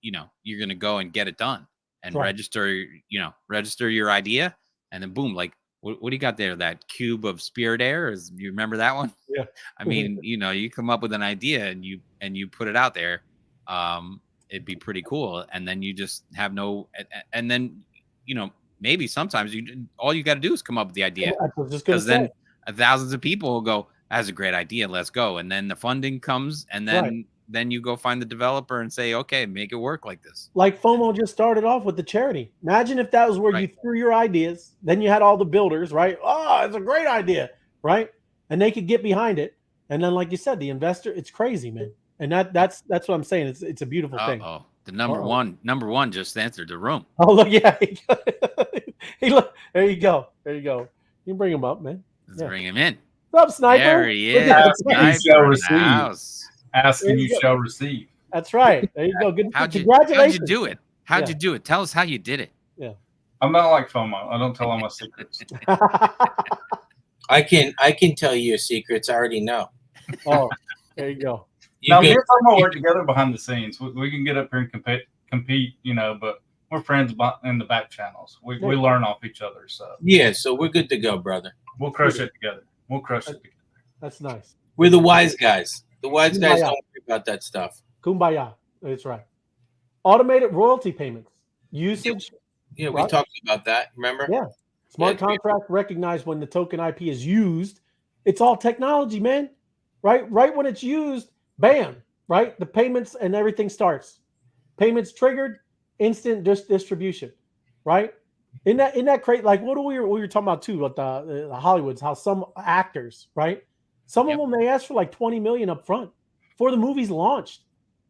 you're gonna go and get it done and register your idea, and then boom, like. What do you got there? That cube of spirit air? You remember that one? Yeah. I mean, you come up with an idea and you put it out there. It'd be pretty cool. And then you just have and then, maybe sometimes all you got to do is come up with the idea, because then thousands of people will go, "That's a great idea. Let's go." And then the funding comes, and then you go find the developer and say, "Okay, make it work like this." Like FOMO just started off with the charity. Imagine if that was where you threw your ideas, then you had all the builders, right? Oh, it's a great idea, right? And they could get behind it. And then, like you said, the investor, it's crazy, man. And that's what I'm saying. It's a beautiful thing. Oh, the number one just entered the room. Oh, look, yeah. There you go. You can bring him up, man. Let's bring him in. What's up, Sniper? There he is. Asking you shall receive. That's right. There you go. Good. Congratulations. How'd you do it? How'd you do it? Tell us how you did it. Yeah. I'm not like FOMO. I don't tell all my secrets. I can tell you your secrets. I already know. Oh, there you go. Now, me and FOMO work together behind the scenes. We can get up here and compete, but we're friends in the back channels. We learn off each other. So yeah, so we're good to go, brother. We'll crush it together. That's nice. We're the wise guys. The wise guys don't worry about that stuff. Kumbaya. That's right. Automated royalty payments. Usage. Yeah, we talked about that. Remember? Yeah. Smart contract recognize when the token IP is used. It's all technology, man. Right when it's used, bam. Right, the payments and everything starts. Payments triggered, instant distribution. Right. In that crate, like what we were talking about too, about the Hollywoods, how some actors, right? Some of them, they asked for like 20 million up front before the movie's launched,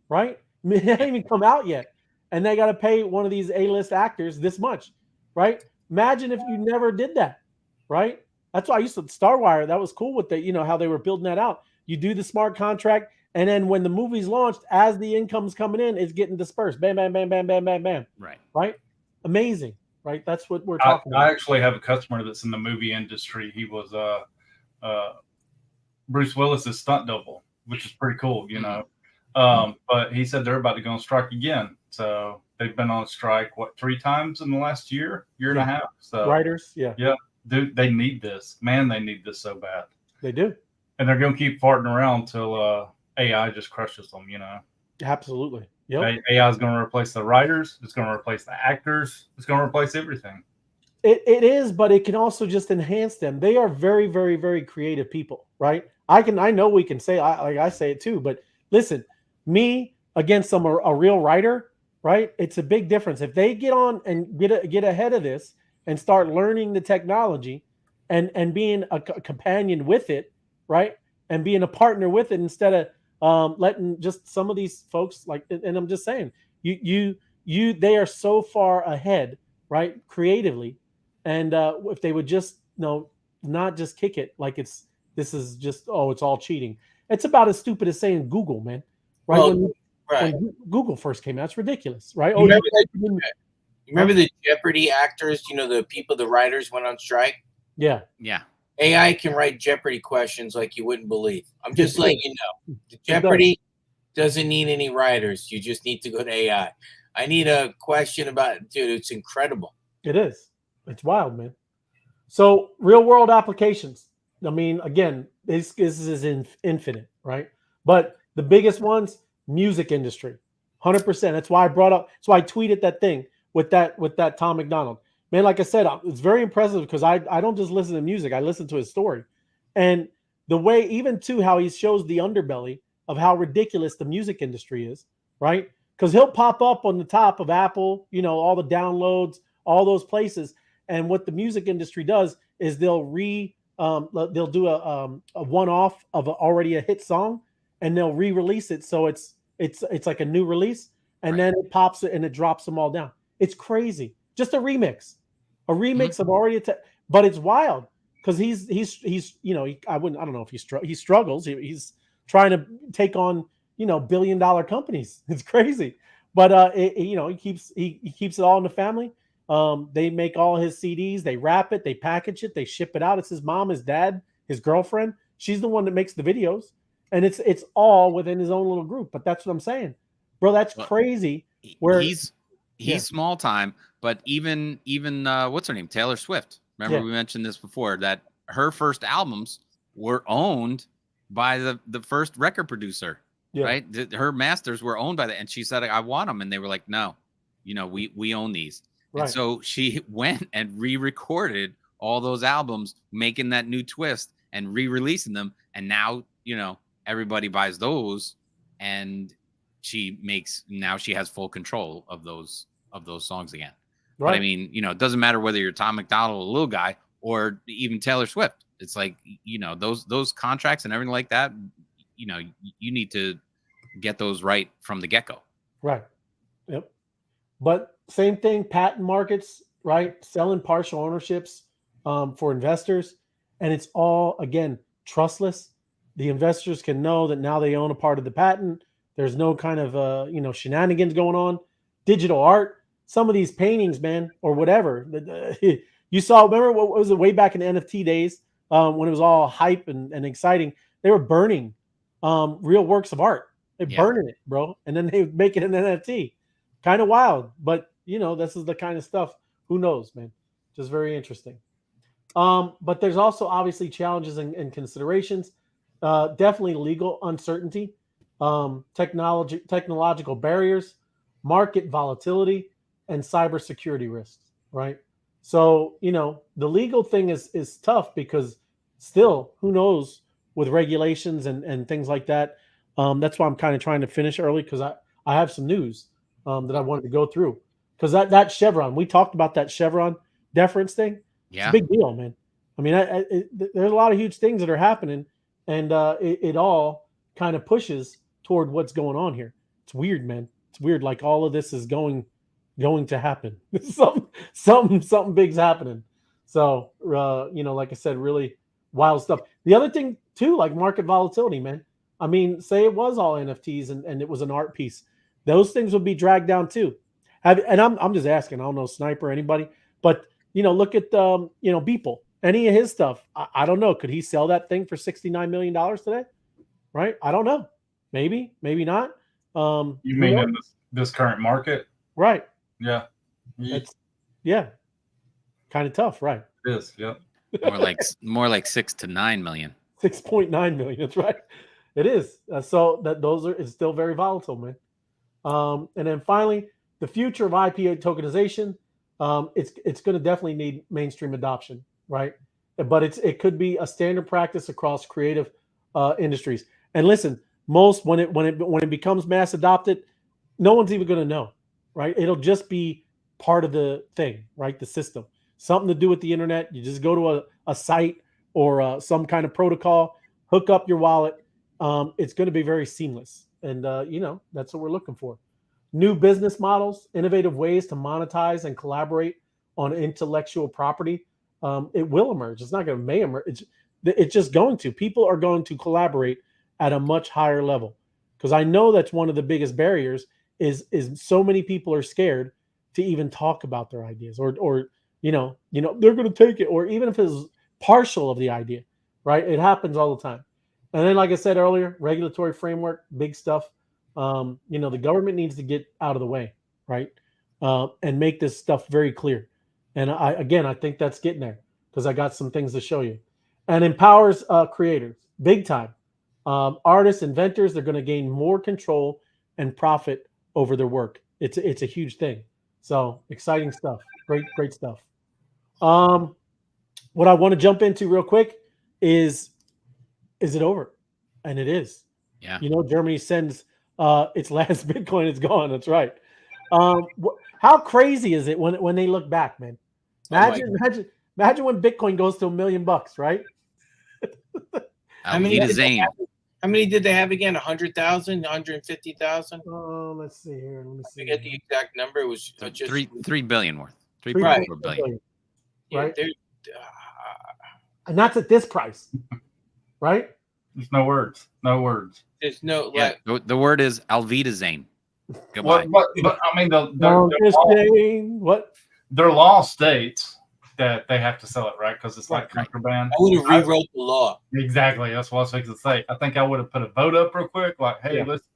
right? I mean, it hasn't even come out yet. And they got to pay one of these A-list actors this much, right? Imagine if you never did that, right? That's why I used to Starwire. That was cool with how they were building that out. You do the smart contract, and then when the movie's launched, as the income's coming in, it's getting dispersed. Bam, bam, bam, bam, bam, bam, bam. Right? Amazing, right? That's what we're talking about. I actually have a customer that's in the movie industry. He was Bruce Willis's stunt double, which is pretty cool, But he said they're about to go on strike again. So they've been on strike, 3 times in the last year and a half. So writers, yeah. Dude, they need this. Man, they need this so bad. They do. And they're going to keep farting around till AI just crushes them, Absolutely. Yep. AI is going to replace the writers. It's going to replace the actors. It's going to replace everything. It is, but it can also just enhance them. They are very, very, very creative people, right? I know we can say, I say it too, but listen, me against a real writer, right? It's a big difference. If they get on and get ahead of this and start learning the technology and being a companion with it, right? And being a partner with it instead of letting just some of these folks and I'm just saying, they are so far ahead, right? Creatively. And if they would just not just kick it like this is just, it's all cheating. It's about as stupid as saying Google, man. Right? Well, when Google first came out, it's ridiculous, right? Remember the Jeopardy actors? You know, the people, the writers went on strike. Yeah. Yeah. AI can write Jeopardy questions like you wouldn't believe. I'm just letting you know. The Jeopardy doesn't need any writers. You just need to go to AI. I need a question about, dude, it's incredible. It is. It's wild, man. So real world applications. I mean, again, this is infinite, right? But the biggest ones, music industry, 100%. That's why I brought up. That's why I tweeted that thing with that Tom McDonald. Man, like I said, it's very impressive because I don't just listen to music. I listen to his story. And the way, even too, how he shows the underbelly of how ridiculous the music industry is, right? Because he'll pop up on the top of Apple, you know, all the downloads, all those places. And what the music industry does is they'll do a one-off of already a hit song, and they'll re-release it. So it's like a new release, and then it pops it and it drops them all down. It's crazy. Just a remix of already, but it's wild because he's you know, I don't know if he struggles. He's trying to take on, you know, billion-dollar companies. It's crazy, but you know, he keeps it all in the family. They make all his CDs, they wrap it, they package it, they ship it out. It's his mom, his dad, his girlfriend. She's the one that makes the videos, and it's all within his own little group. But that's what I'm saying, bro. That's crazy. Where he's small time, but even what's her name, Taylor Swift. Remember we mentioned this before, that her first albums were owned by the first record producer, right? Her masters were owned by that, and she said, "I want them," and they were like, "No, you know, we own these." Right. And so she went and re-recorded all those albums, making that new twist and re-releasing them. And now, you know, everybody buys those, and now she has full control of those songs again. Right. But I mean, you know, it doesn't matter whether you're Tom McDonald, a little guy, or even Taylor Swift. It's like, you know, those contracts and everything like that, you know, you need to get those right from the get-go. Right. Yep. But same thing, patent markets, right? Selling partial ownerships for investors. And it's all, again, trustless. The investors can know that now they own a part of the patent. There's no kind of, you know, shenanigans going on. Digital art, some of these paintings, man, or whatever. You saw, remember what was it way back in the NFT days when it was all hype and exciting? They were burning real works of art. They're burning it, bro. And then they make it an NFT. Kind of wild, but you know, this is the kind of stuff. Who knows, man? Just very interesting. But there's also obviously challenges and considerations. Definitely legal uncertainty, technological barriers, market volatility, and cybersecurity risks. Right. So you know, the legal thing is tough because still, who knows with regulations and things like that. That's why I'm kind of trying to finish early because I have some news. That I wanted to go through because that Chevron, we talked about that Chevron deference thing. Yeah, it's a big deal, man. I mean, there's a lot of huge things that are happening, and it all kind of pushes toward what's going on here. It's weird, man. It's weird. Like all of this is going to happen. something big's happening. So you know, like I said, really wild stuff. The other thing too, like market volatility, man. I mean, say it was all NFTs and it was an art piece. Those things would be dragged down too. And I'm just asking. I don't know Sniper or anybody, but you know, look at you know, Beeple. Any of his stuff. I don't know. Could he sell that thing for $69 million today? Right? I don't know. Maybe not. You mean in this current market? Right. Yeah. Yeah. Kind of tough, right? It is. Yeah. more like 6 to 9 million. 6.9 million. That's right. It is. So it's still very volatile, man. And then finally, the future of IPO tokenization, it's going to definitely need mainstream adoption, right? But it could be a standard practice across creative industries. And listen, when it becomes mass adopted, no one's even going to know, right? It'll just be part of the thing, right? The system, something to do with the internet. You just go to a site or some kind of protocol, hook up your wallet. It's going to be very seamless. And, you know, that's what we're looking for. New business models, innovative ways to monetize and collaborate on intellectual property. It will emerge. It's not going to may emerge. It's just going to. People are going to collaborate at a much higher level. Because I know that's one of the biggest barriers is so many people are scared to even talk about their ideas, or they're going to take it, or even if it's partial of the idea, right? It happens all the time. And then, like I said earlier, regulatory framework, big stuff. The government needs to get out of the way, right? And make this stuff very clear. And I think that's getting there, because I got some things to show you. And empowers creators big time. Artists, inventors, they're going to gain more control and profit over their work. It's a huge thing. So exciting stuff. Great stuff. What I want to jump into real quick is it over? And it is. Yeah. Germany sends its last Bitcoin. It's gone. That's right. How crazy is it when they look back, man? Imagine when Bitcoin goes to $1 million, right? How many did they have again? 100,000, 150,000? Let's see here. Let me see. I forget the exact number. It was just 3 billion worth. 3.4 billion. Right. And that's at this price, right? There's no words. No words. There's no. Yeah. The word is Alvidazane. Goodbye. But I mean, their law states that they have to sell it, right? Because it's like contraband. I would have rewrote the law. Exactly. That's what I was going to say. I think I would have put a vote up real quick, like, hey, let's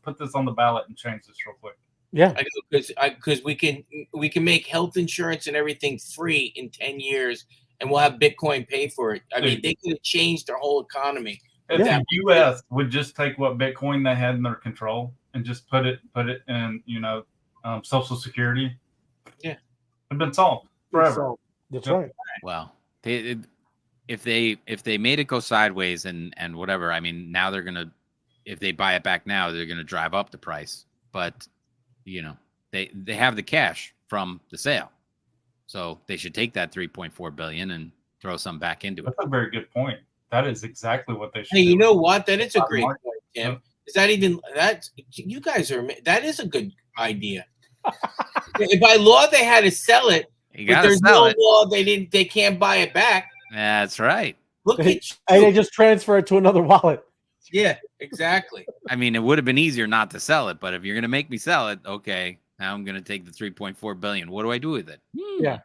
put this on the ballot and change this real quick. Yeah, because we can make health insurance and everything free in 10 years, and we'll have Bitcoin pay for it. I mean, they could have changed their whole economy. If the U.S. would just take what Bitcoin they had in their control and just put it in, Social Security, it'd been solved forever. That's right. Well, if they made it go sideways and whatever, I mean, now they're gonna, if they buy it back now, they're gonna drive up the price. But they have the cash from the sale, so they should take that 3.4 billion and throw some back into it. That's a very good point. That is exactly what they should. Hey, do. You know what? That is a great point, Tim. Is that even that? You guys are. That is a good idea. By law, they had to sell it. But there's no law. They can't buy it back. That's right. Look at you. And they just transfer it to another wallet. Yeah, exactly. I mean, it would have been easier not to sell it, but if you're going to make me sell it, okay, now I'm going to take the 3.4 billion. What do I do with it? Yeah.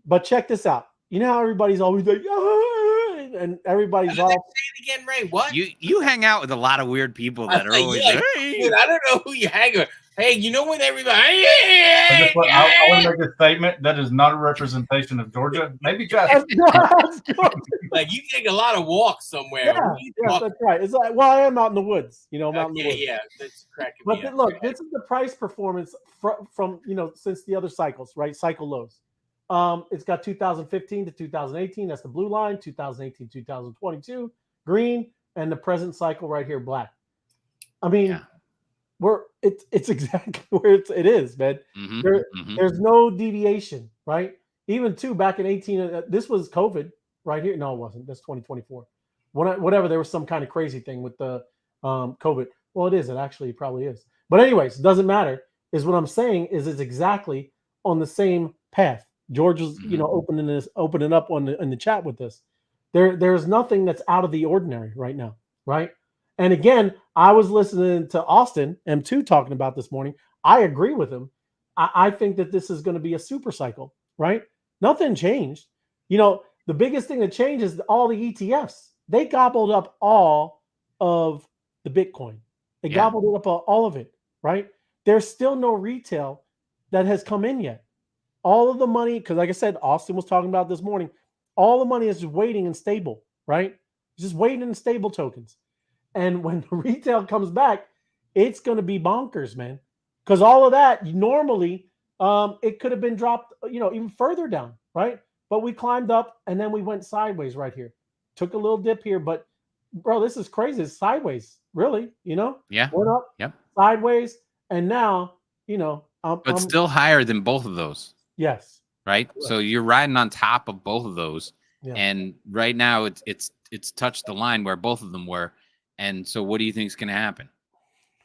But check this out. You know how everybody's always like, and everybody's all. Say it again, Ray. What? You hang out with a lot of weird people that are always. Hey. Dude, I don't know who you hang with. Hey, when everybody. I want to make a statement that is not a representation of Georgia. Maybe just. Like you take a lot of walks somewhere. Yeah, that's right. It's like, well, I am out in the woods. I'm out in the woods. Yeah, that's cracking. But look, this is the price performance from since the other cycles, right? Cycle lows. It's got 2015 to 2018. That's the blue line. 2018, 2022, green, and the present cycle right here, black. I mean, it's exactly where it is, man. There's no deviation, right? Even back in 18, this was COVID right here. No, it wasn't. That's 2024. Whatever. There was some kind of crazy thing with the COVID. Well, it is. It actually probably is. But anyways, it doesn't matter. Is what I'm saying is it's exactly on the same path. George was, opening up in the chat with this. There's nothing that's out of the ordinary right now, right? And again, I was listening to Austin M2 talking about this morning. I agree with him. I think that this is going to be a super cycle, right? Nothing changed. The biggest thing that changed is all the ETFs. They gobbled up all of the Bitcoin. They gobbled it up all of it, right? There's still no retail that has come in yet. All of the money, because like I said, Austin was talking about this morning, all the money is just waiting and stable, right? Just waiting in stable tokens. And when the retail comes back, it's going to be bonkers, man. Because all of that, normally, it could have been dropped, even further down, right? But we climbed up and then we went sideways right here. Took a little dip here, but bro, this is crazy. It's sideways, really, Yeah. Went up, sideways, and now, but still higher than both of those. Yes. Right. So you're riding on top of both of those. Yeah. And right now it's touched the line where both of them were. And so what do you think is going to happen?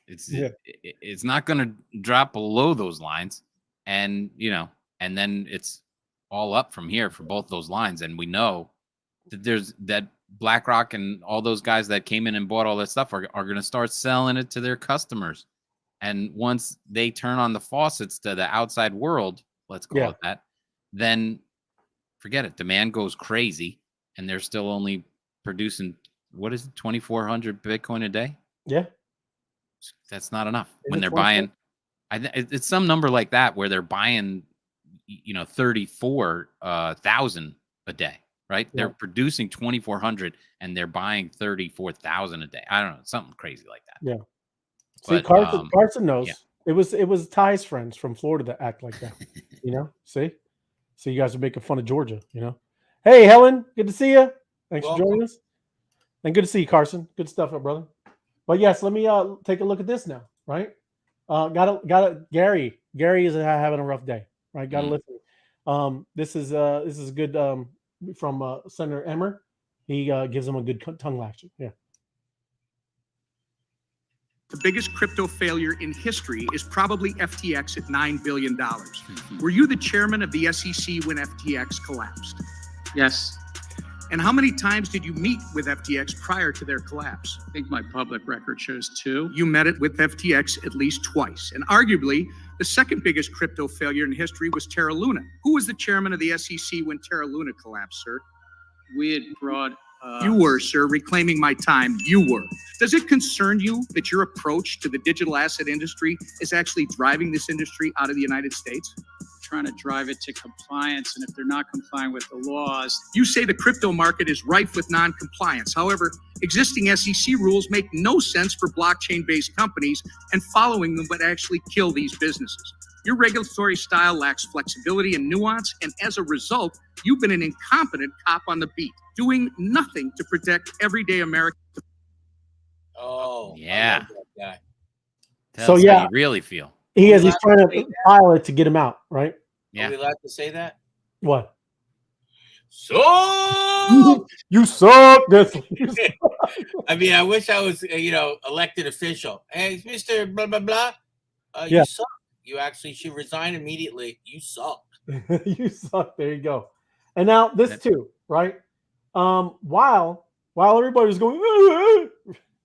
It's not going to drop below those lines. And, and then it's all up from here for both those lines. And we know that that BlackRock and all those guys that came in and bought all that stuff are going to start selling it to their customers. And once they turn on the faucets to the outside world, let's call it that, then forget it. Demand goes crazy, and they're still only producing, what is it, 2,400 Bitcoin a day? Yeah. That's not enough. When they're buying, it's some number like that where they're buying, 34,000 a day, right? Yeah. They're producing 2,400 and they're buying 34,000 a day. I don't know, something crazy like that. Yeah. See, but, Carson knows. Yeah. It was Ty's friends from Florida that act like that. See? So you guys are making fun of Georgia, Hey, Helen, good to see you. Thanks for joining us. And good to see you, Carson. Good stuff, my brother. But yes, let me take a look at this now, right? Gary is having a rough day, right? Got to listen. This is good from Senator Emmer. He gives him a good tongue lashing. Yeah. The biggest crypto failure in history is probably FTX at $9 billion. Were you the chairman of the SEC when FTX collapsed? Yes. And how many times did you meet with FTX prior to their collapse? I think my public record shows 2. You met it with FTX at least twice. And arguably, the second biggest crypto failure in history was Terra Luna. Who was the chairman of the SEC when Terra Luna collapsed, sir? We had brought... You were, sir, reclaiming my time. You were. Does it concern you that your approach to the digital asset industry is actually driving this industry out of the United States? Trying to drive it to compliance, and if they're not complying with the laws. You say the crypto market is rife with non-compliance. However, existing SEC rules make no sense for blockchain-based companies, and following them would actually kill these businesses. Your regulatory style lacks flexibility and nuance, and as a result, you've been an incompetent cop on the beat, doing nothing to protect everyday Americans. Oh, yeah. So yeah, how you really feel. He's trying to file it to get him out, right? Yeah. Are we allowed to say that? What? So you suck. I mean, I wish I was, elected official. Hey, Mr. Blah blah blah. You suck. You actually should resign immediately. You suck. You suck. There you go. And now this too, right? While everybody was going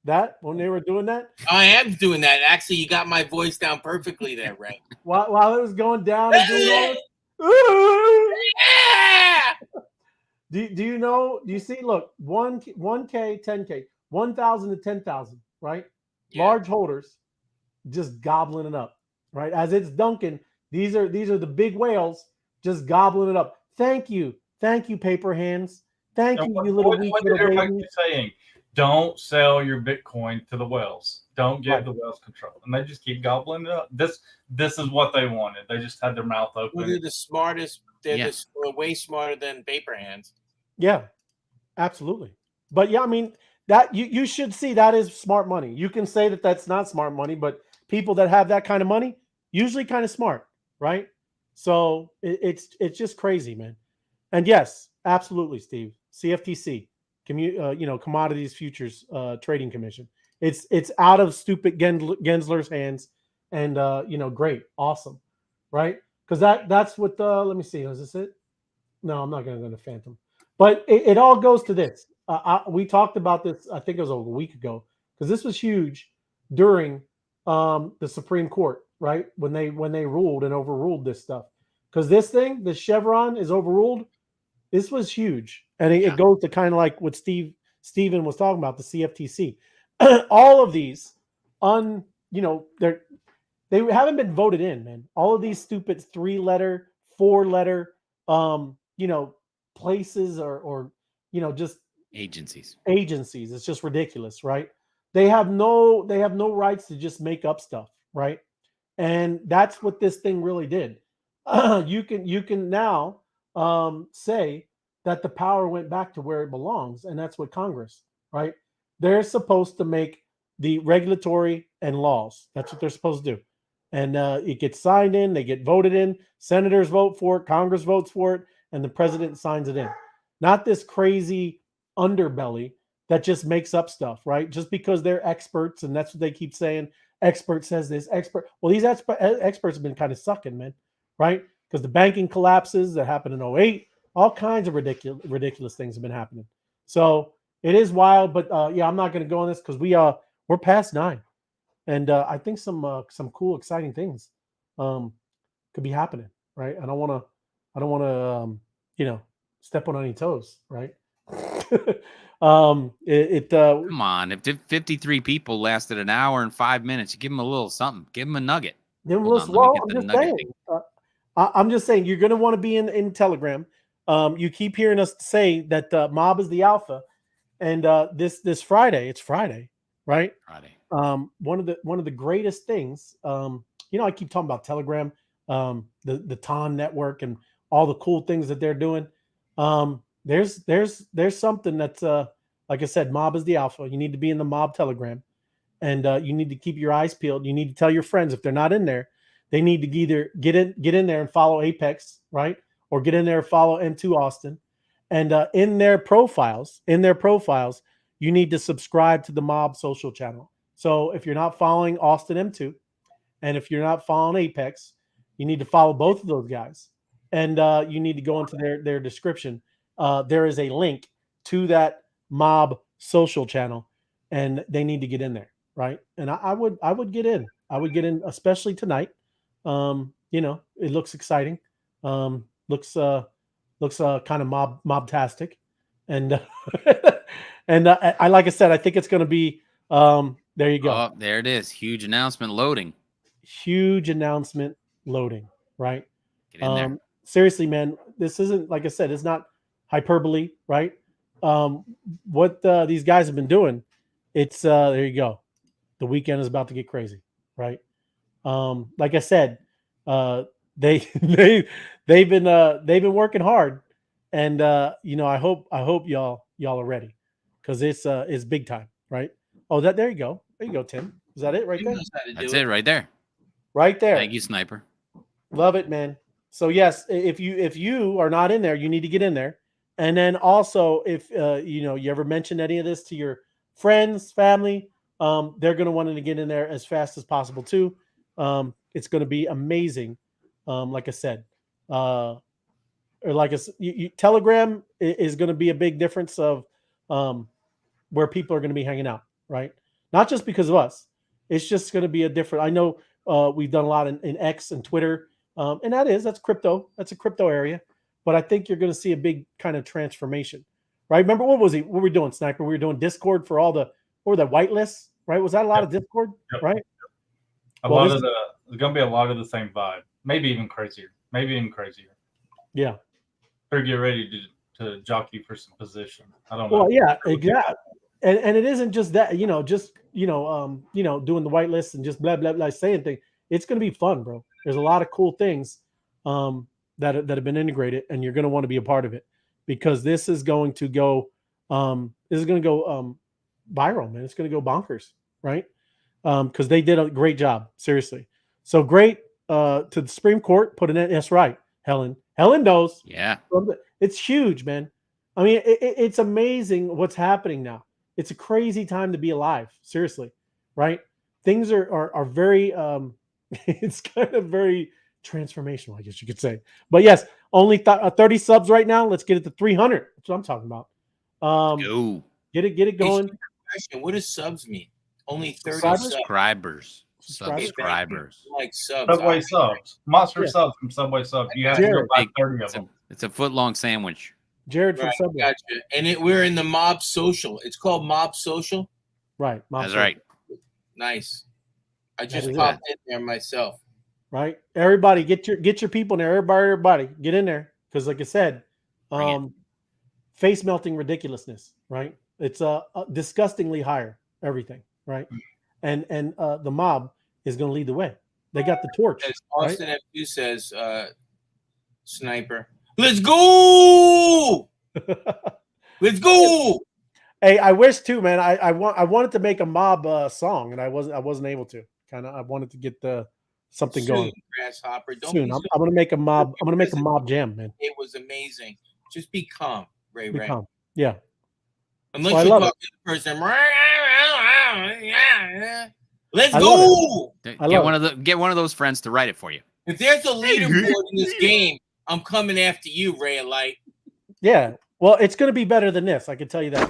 that when they were doing that, I am doing that. Actually, you got my voice down perfectly there, Ray. while it was going down and doing all this, do you know? Do you see? Look, 1K, 10K, 1,000 to 10,000, right? Yeah. Large holders just gobbling it up. Right, as it's dunking, these are the big whales just gobbling it up. Thank you, paper hands. Thank you, you little weak little baby. Saying, don't sell your Bitcoin to the whales. Don't give the whales control, and they just keep gobbling it up. This is what they wanted. They just had their mouth open. Well, they're the smartest. They're way smarter than paper hands. Yeah, absolutely. But yeah, I mean that you should see that is smart money. You can say that that's not smart money, but people that have that kind of money usually kind of smart, right? So it's just crazy, man. And yes, absolutely, Steve. CFTC, Commodities Futures Trading Commission. It's out of stupid Gensler's hands, and great, awesome, right? Because that's what let me see. Is this it? No, I'm not going to go to Phantom, but it all goes to this. We talked about this. I think it was a week ago because this was huge during the Supreme Court, right? When they ruled and overruled this stuff, because this thing, the Chevron is overruled. This was huge, and it goes to kind of like what Stephen was talking about, the CFTC. All of these, they haven't been voted in, man. All of these stupid 3-letter, 4-letter, places or just agencies. It's just ridiculous, right? They have no rights to just make up stuff, right? And that's what this thing really did. You can now say that the power went back to where it belongs, and that's what Congress, right? They're supposed to make the regulatory and laws. That's what they're supposed to do. And it gets signed in, they get voted in, senators vote for it, Congress votes for it, and the president signs it in. Not this crazy underbelly that just makes up stuff, right? Just because they're experts, and that's what they keep saying. Expert says this, expert. Well, these experts have been kind of sucking, man, right? Because the banking collapses that happened in 2008, all kinds of ridiculous things have been happening. So it is wild, but I'm not going to go on this because we're past 9. and I think some cool, exciting things could be happening. Right? I don't want to step on any toes. Right? Come on, if 53 people lasted an hour and 5 minutes, you give them a little something, give them a nugget. I'm just saying, you're going to want to be in Telegram. You keep hearing us say that Mob is the alpha, and this Friday, it's Friday, right? Friday. One of the greatest things, I keep talking about Telegram, the TON network, and all the cool things that they're doing. There's something that's like I said, Mob is the alpha. You need to be in the Mob Telegram, and you need to keep your eyes peeled. You need to tell your friends, if they're not in there, they need to either get in there and follow Apex, right? Or get in there and follow M2 Austin. And in their profiles, you need to subscribe to the Mob social channel. So if you're not following Austin M2, and if you're not following Apex, you need to follow both of those guys. And you need to go into their description. There is a link to that Mob social channel, and they need to get in there, right? And I would get in. I would get in, especially tonight. It looks exciting. Looks kind of mobtastic, and and I like I said, I think it's going to be. There you go. Oh, there it is. Huge announcement loading. Huge announcement loading. Right. Get in there. Seriously, man, this isn't, like I said, it's not hyperbole, right? What these guys have been doing, it's there you go. The weekend is about to get crazy, right? Like I said, they've been working hard, and I hope y'all are ready, because it's big time, right? Oh, there you go, Tim. Is that it right there? That's it right there. Right there. Thank you, Sniper. Love it, man. So yes, if you are not in there, you need to get in there. And then also, if you ever mention any of this to your friends, family, they're going to want to get in there as fast as possible too. It's going to be amazing. Like I said, Telegram is going to be a big difference of where people are going to be hanging out, right? Not just because of us. It's just going to be a different. I know we've done a lot in X and Twitter, and that's crypto. That's a crypto area. But I think you're going to see a big kind of transformation, right? Remember, what were we doing, Sniper? We were doing Discord for all the whitelists, right? Was that a lot of Discord, right? There's going to be a lot of the same vibe, maybe even crazier. Yeah. Better get ready to jockey for some position. I don't know. Well, yeah, exactly. And it isn't just that, doing the whitelist and just blah blah blah saying things. It's going to be fun, bro. There's a lot of cool things that have been integrated, and you're going to want to be a part of it, because this is going to go viral, man. It's going to go bonkers, right? Because they did a great job, seriously. So great to the Supreme Court put in it. That's right, Helen knows. Yeah, it's huge, man. I mean, it's amazing what's happening now. It's a crazy time to be alive, seriously, right? Things are very it's kind of very transformational, I guess you could say. But yes, only 30 subs right now. Let's get it to 300. That's what I'm talking about. Get it going. What does subs mean? Only 30 subscribers. Like subs. Subway subs. Monster subs from Subway subs. You have to go buy 30 of them. It's a foot-long sandwich. Jared from Subway. Gotcha. And we're in the Mob Social. It's called Mob Social. Right. That's right. Nice. I just popped in there myself. Right. Everybody, get your people in there. Everybody, get in there, because, like I said, face melting ridiculousness. Right. It's disgustingly higher everything. Right. And the Mob is going to lead the way. They got the torch. As Austin F2 says, Sniper. Let's go! Let's go! Hey, I wish too, man. I wanted to make a Mob song, and I wasn't able to. I wanted to get something going. Grasshopper. Soon. I'm gonna make a Mob. I'm gonna make a Mob jam, man. It was amazing. Just be calm, Ray. Calm. Yeah. Unless you talk to the person. Let's go! Get one of those friends to write it for you. If there's a leaderboard in this game, I'm coming after you, Ray of Light. Yeah. Well, it's going to be better than this. I can tell you that.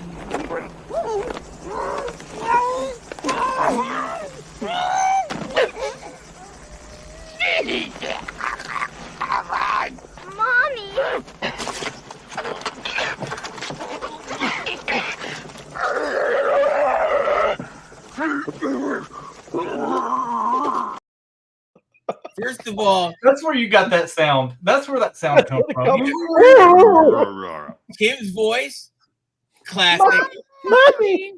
First of all, that's where you got that sound. That's where that sound comes from. Tim's voice, classic. Mommy.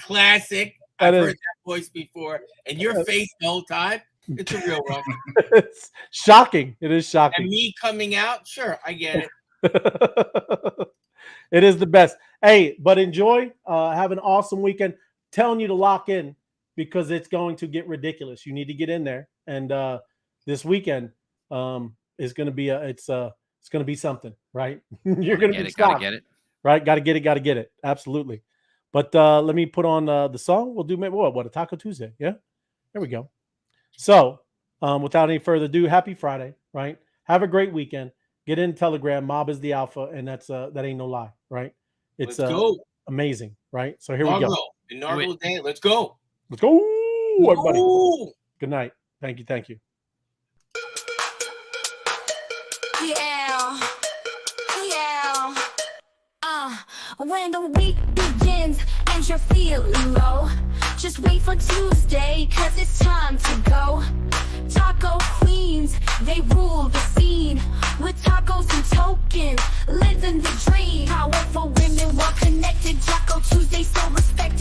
Classic. I've heard that voice before. And your face the whole time, it's a real one. It's shocking. It is shocking. And me coming out, sure, I get it. It is the best. Hey, but enjoy. Have an awesome weekend. Telling you to lock in because it's going to get ridiculous. You need to get in there. And this weekend is going to be it's going to be something, right? You're going to gotta get it. Right? Got to get it. Absolutely. But let me put on the song. We'll do what a Taco Tuesday. Yeah, there we go. So without any further ado, happy Friday, right? Have a great weekend. Get in Telegram. Mob is the alpha, and that ain't no lie, right? It's amazing, right? So here we go. Inaugural day. Let's go. Let's go, everybody. Good night. Thank you. Yeah. When the week begins and you're feeling low, just wait for Tuesday, cause it's time to go. Taco queens, they rule the scene. With tacos and token, living the dream. Powerful women, well connected. Taco Tuesday, so respected.